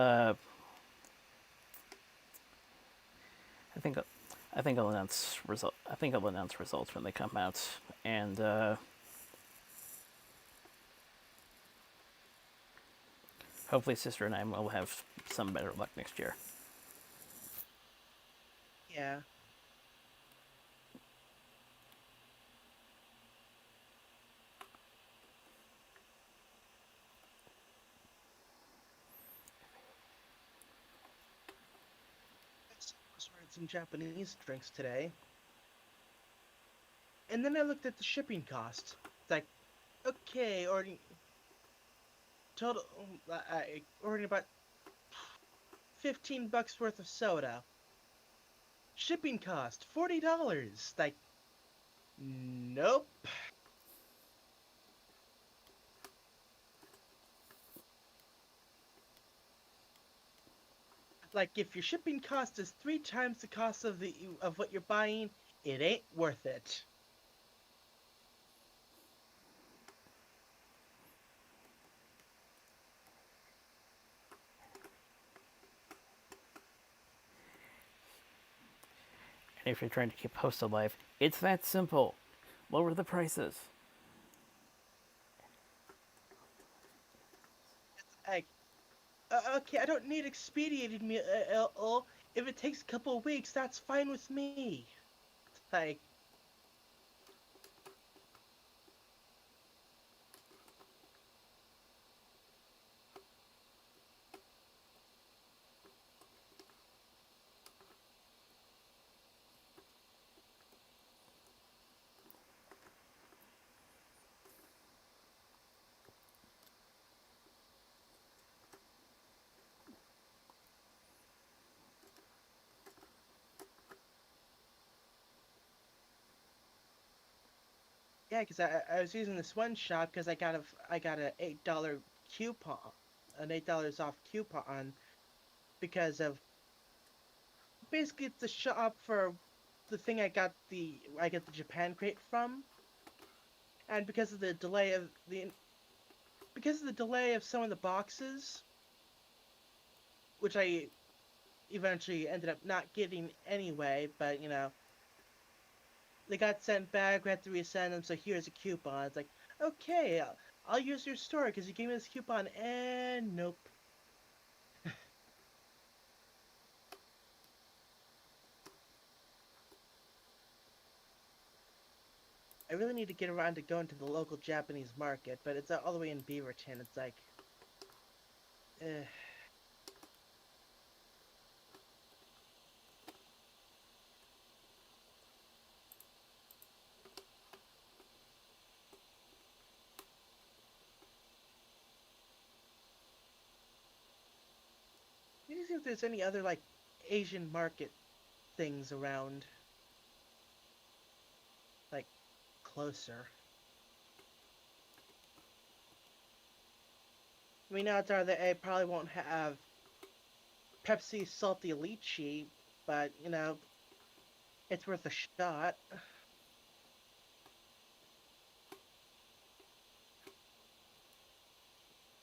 I think I'll announce result. I think I'll announce results when they come out, and hopefully, sister and I will have some better luck next year. Yeah. I was ordering some Japanese drinks today, and then I looked at the shipping cost. It's like, okay, ordering total. I ordering about $15 worth of soda. Shipping cost $40. Like, nope. Like, if your shipping cost is 3 times the cost of what you're buying, it ain't worth it. And if you're trying to keep host alive, it's that simple. Lower the prices. Like, okay, I don't need expedited meal. If it takes a couple of weeks, that's fine with me. Like, yeah, because I was using this one shop because I got a $8 coupon, an $8 off coupon because of basically it's the shop for the thing I get the Japan crate from, and because of the delay of some of the boxes, which I eventually ended up not getting anyway, but they got sent back. We had to resend them, so here's a coupon. It's like, okay, I'll use your store because you gave me this coupon, and nope. I really need to get around to going to the local Japanese market, but it's all the way in Beaverton. It's like, eh. Let me see if there's any other like Asian market things around, like closer. I mean, odds are that I probably won't have Pepsi Salty Lychee, but it's worth a shot.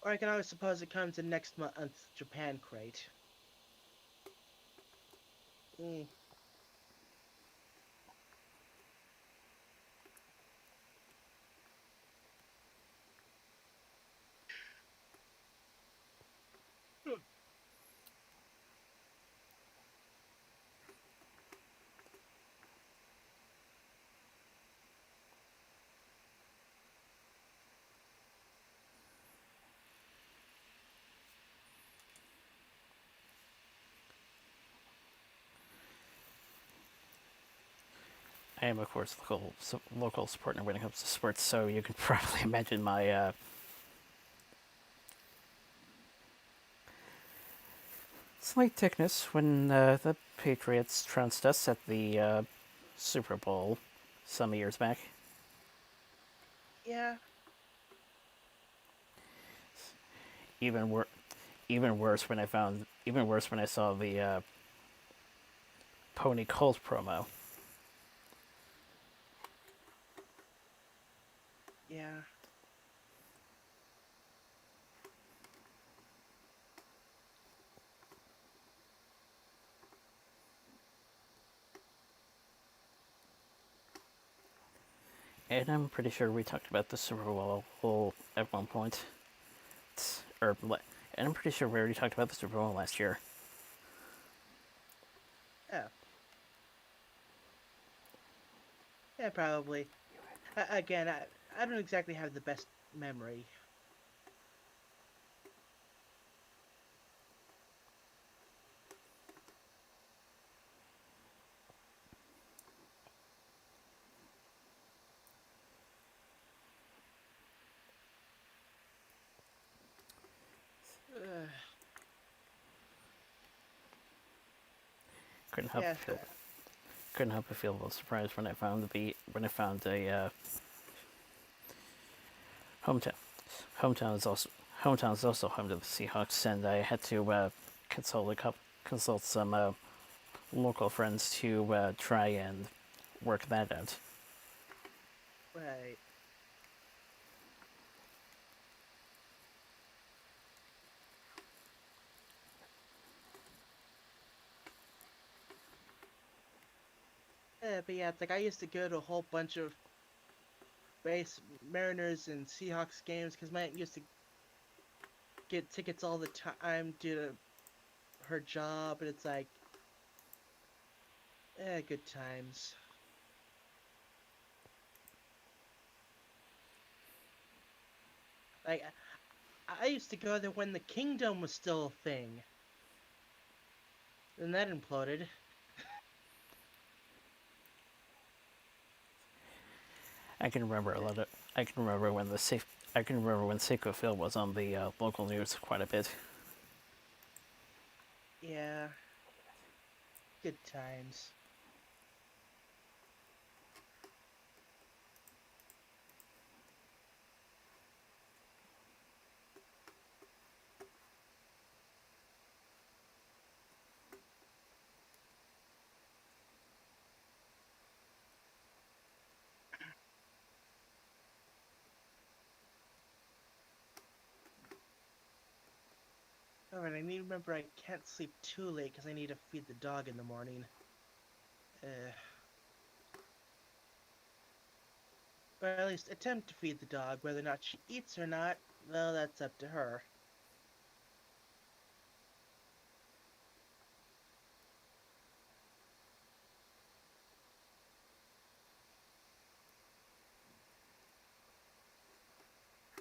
Or I can always suppose it comes in next month's Japan crate. Mm. I am, of course, local supporter when it comes to sports, so you can probably imagine my slight thickness when the Patriots trounced us at the Super Bowl some years back. Yeah. Even wor- even worse when I saw the Pony Colt promo. Yeah. And I'm pretty sure we talked about the Super Bowl at one point. And I'm pretty sure we already talked about the Super Bowl last year. Yeah. Yeah. Probably. Again, I don't exactly have the best memory. Uh, Couldn't help yeah. but feel couldn't help but feel a little surprised when I found a hometown. Hometown is also Hometown is also home to the Seahawks, and I had to consult some local friends to try and work that out. Right. But yeah, it's like I used to go to a whole bunch of base Mariners and Seahawks games because my aunt used to get tickets all the time due to her job, and it's like, good times. Like I used to go there when the Kingdom was still a thing. Then that imploded. I can remember a lot of. I can remember when the safe. I can remember when Seiko Phil was on the local news quite a bit. Yeah, good times. Alright, I need to remember I can't sleep too late because I need to feed the dog in the morning. Uh, or at least attempt to feed the dog. Whether or not she eats or not, well, that's up to her.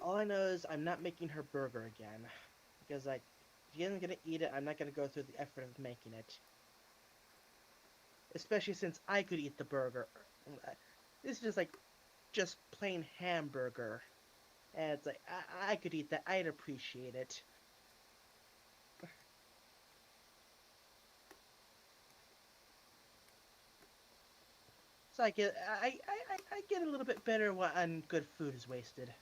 All I know is I'm not making her burger again. Because, like, if she isn't gonna eat it, I'm not gonna go through the effort of making it. Especially since I could eat the burger. This is just plain hamburger. And it's like, I could eat that. I'd appreciate it. So I get a little bit better when good food is wasted.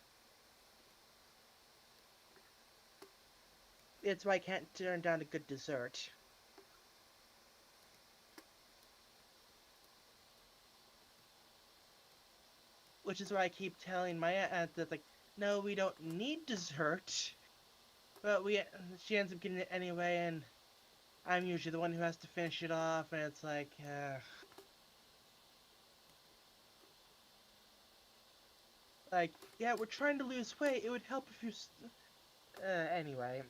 It's why I can't turn down a good dessert. Which is why I keep telling my aunt that, like, no, we don't need dessert. But she ends up getting it anyway, and I'm usually the one who has to finish it off, and it's like, yeah, we're trying to lose weight. It would help if you. Anyway.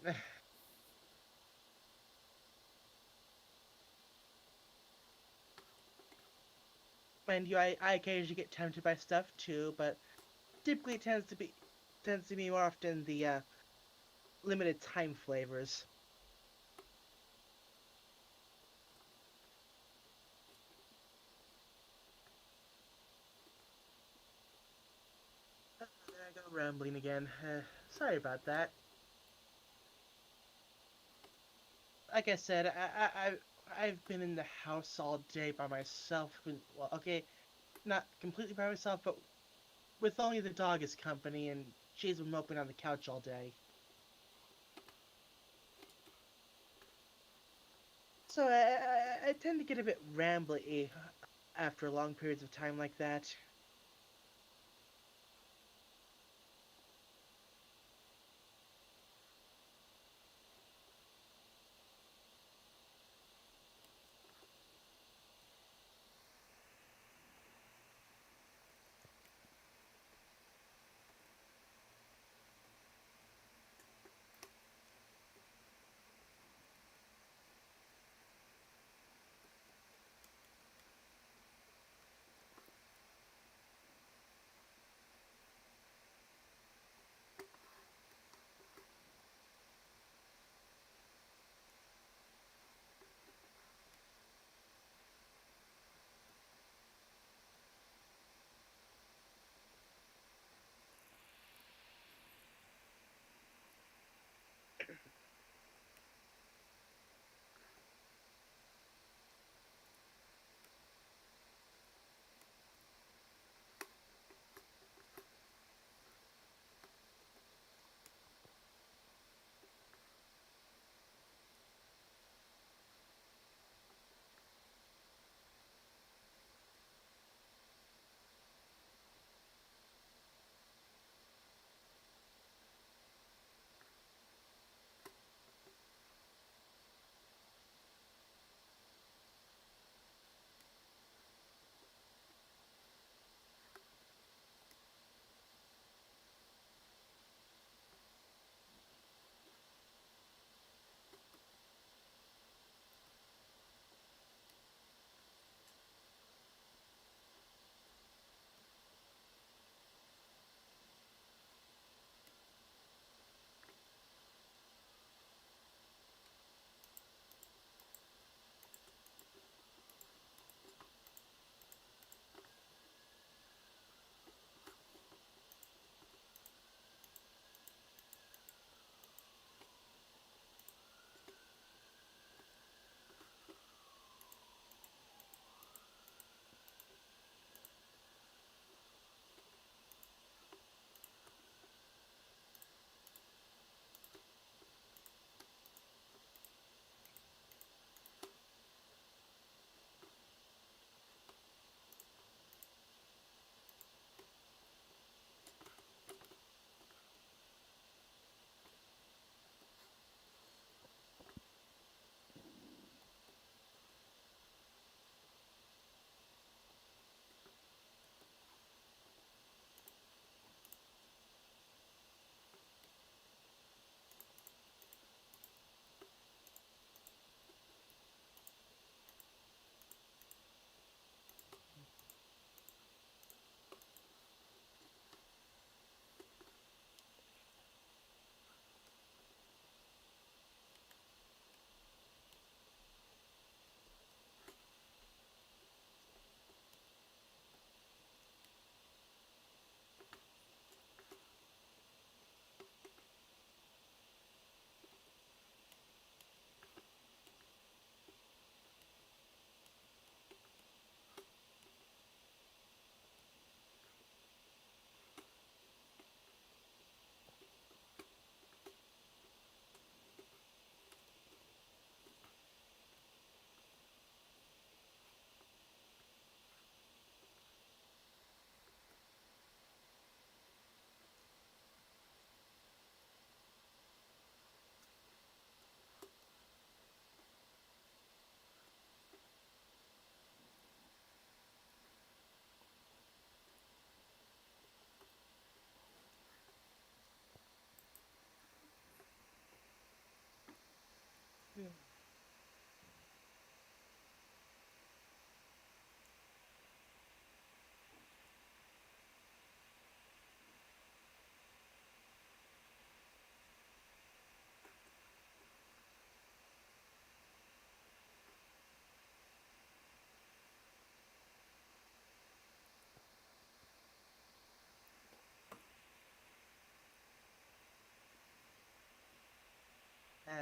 And I occasionally get tempted by stuff too, but typically it tends to be more often the limited time flavors. There I go rambling again. Sorry about that. Like I said, I've been in the house all day by myself. Well, okay, not completely by myself, but with only the dog as company, and she's been moping on the couch all day. So I tend to get a bit rambly after long periods of time like that.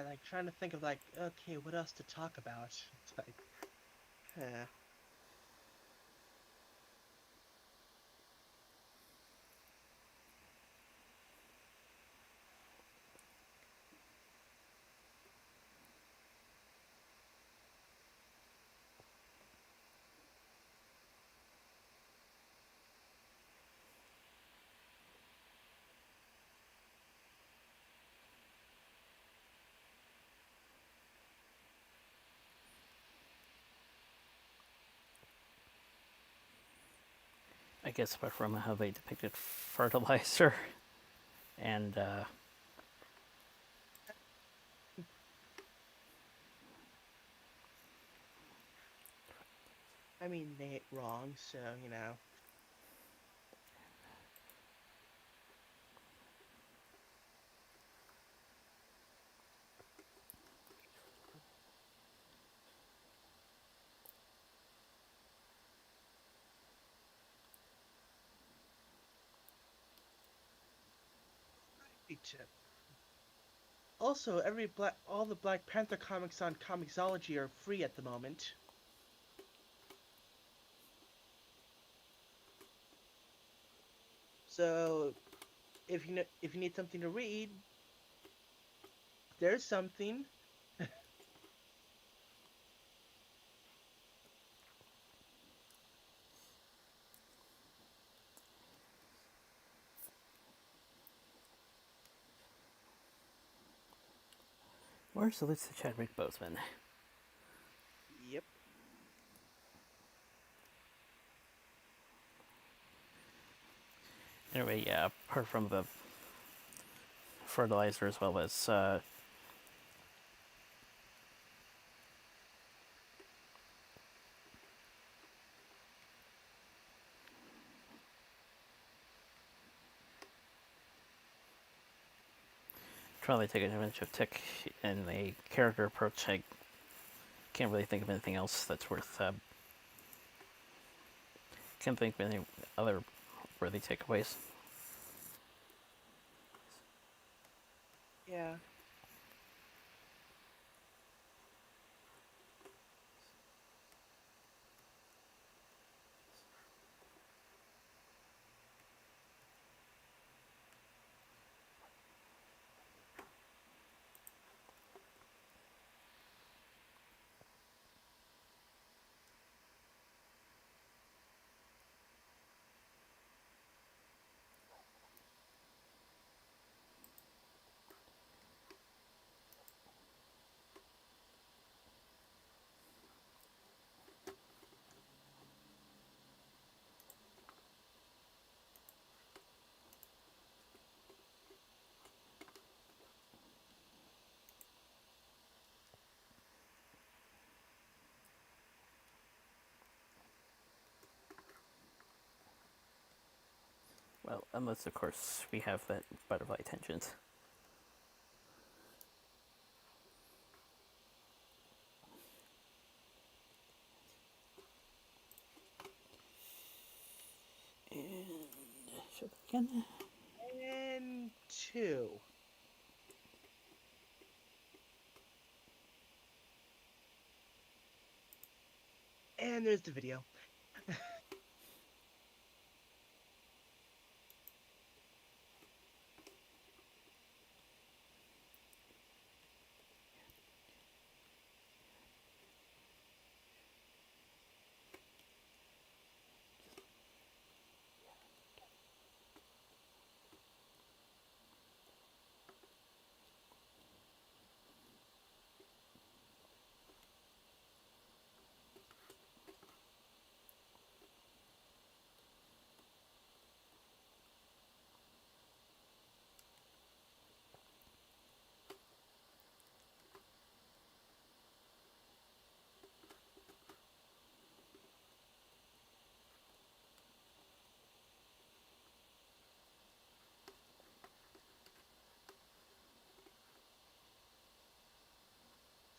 like trying to think of like, okay, what else to talk about? It's like, uh, I guess apart from how they depicted fertilizer and I mean, they ain't wrong, so you know. Right. Also, all the Black Panther comics on Comixology are free at the moment. So if you need something to read, there's something. where's Alyssa Chadwick Boseman? Yep. Anyway, yeah, apart from the fertilizer as well as trying to take advantage of tech and a character approach, I can't really think of anything else that's worth. Can't think of any other worthy takeaways. Yeah. Well, unless of course we have that butterfly tensions. And show that again. And two. And there's the video.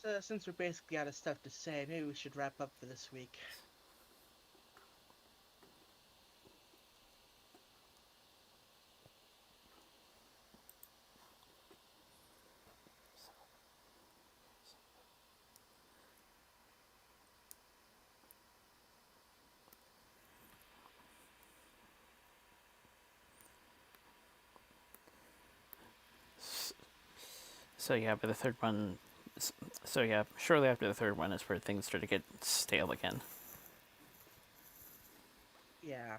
So since we're basically out of stuff to say, maybe we should wrap up for this week. So yeah, but the third one. So yeah, shortly after the third one is where things start to get stale again. Yeah.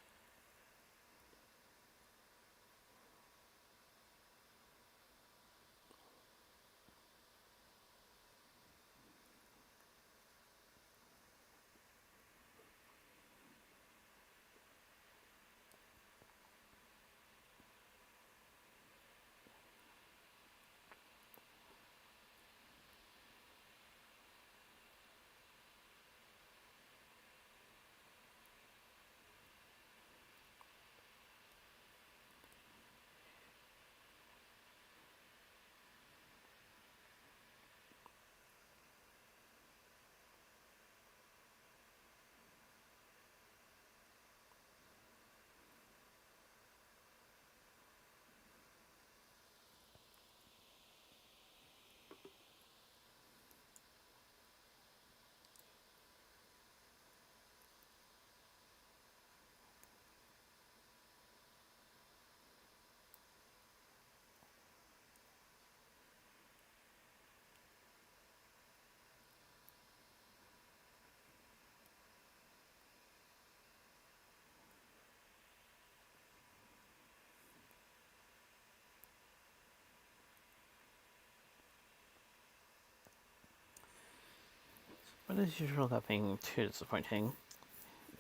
But as usual, nothing too disappointing,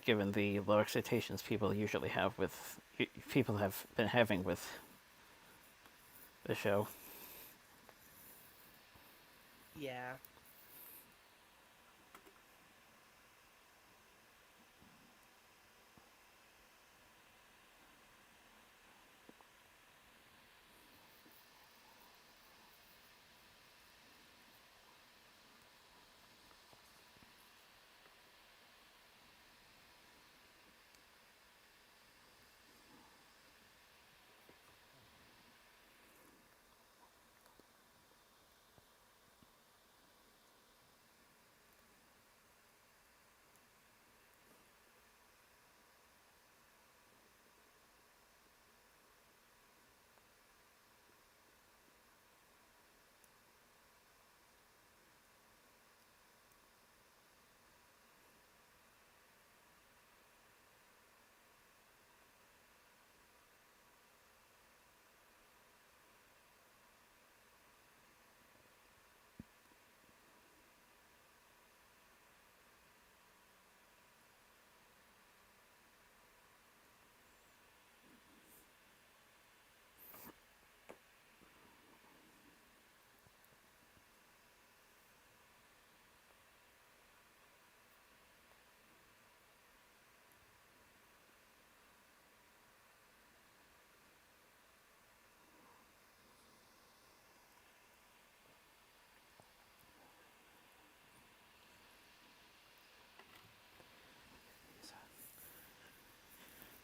given the low expectations people usually have with people have been having with the show. Yeah.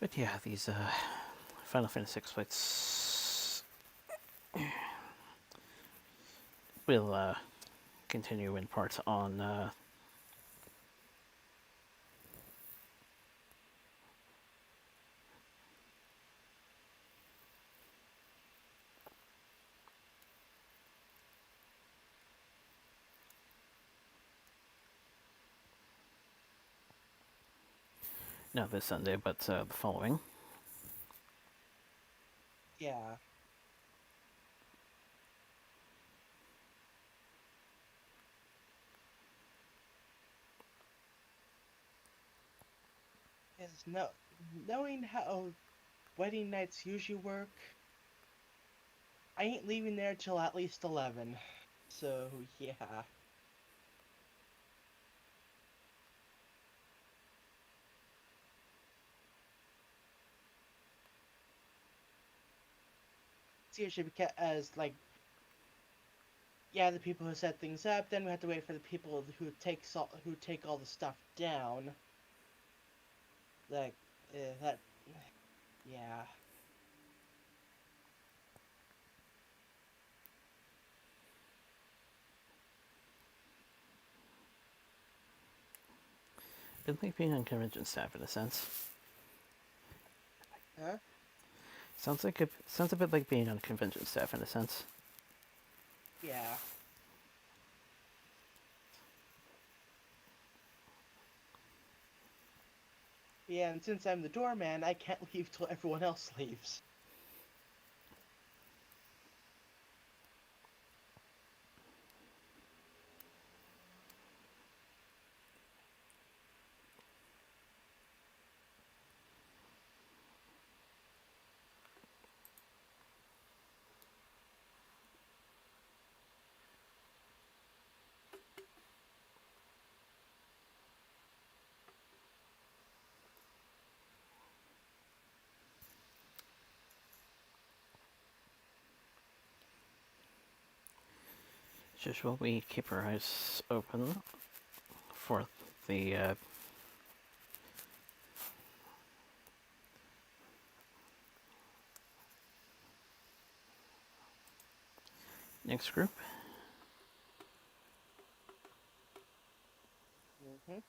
But yeah, these Final Fantasy 6 fights will continue in part on not this Sunday, but the following. Yeah. Is no knowing how wedding nights usually work, I ain't leaving there till at least 11. So yeah. It's usually because like yeah, the people who set things up, then we have to wait for the people who take all the stuff down. Like that yeah. It's like being on convention staff in a sense. Huh? Sounds a bit like being on convention staff in a sense. Yeah. Yeah, and since I'm the doorman, I can't leave till everyone else leaves. As usual, we keep our eyes open for the next group. Hmm.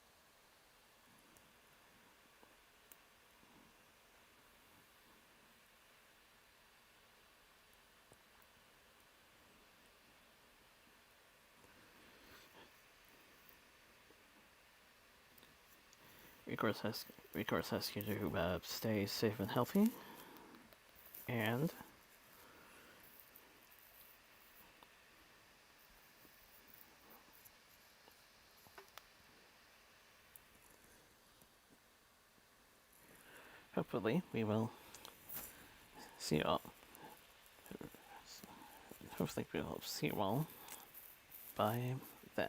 Records ask you to stay safe and healthy, and hopefully we will see you all. Hopefully we'll see you all. Bye.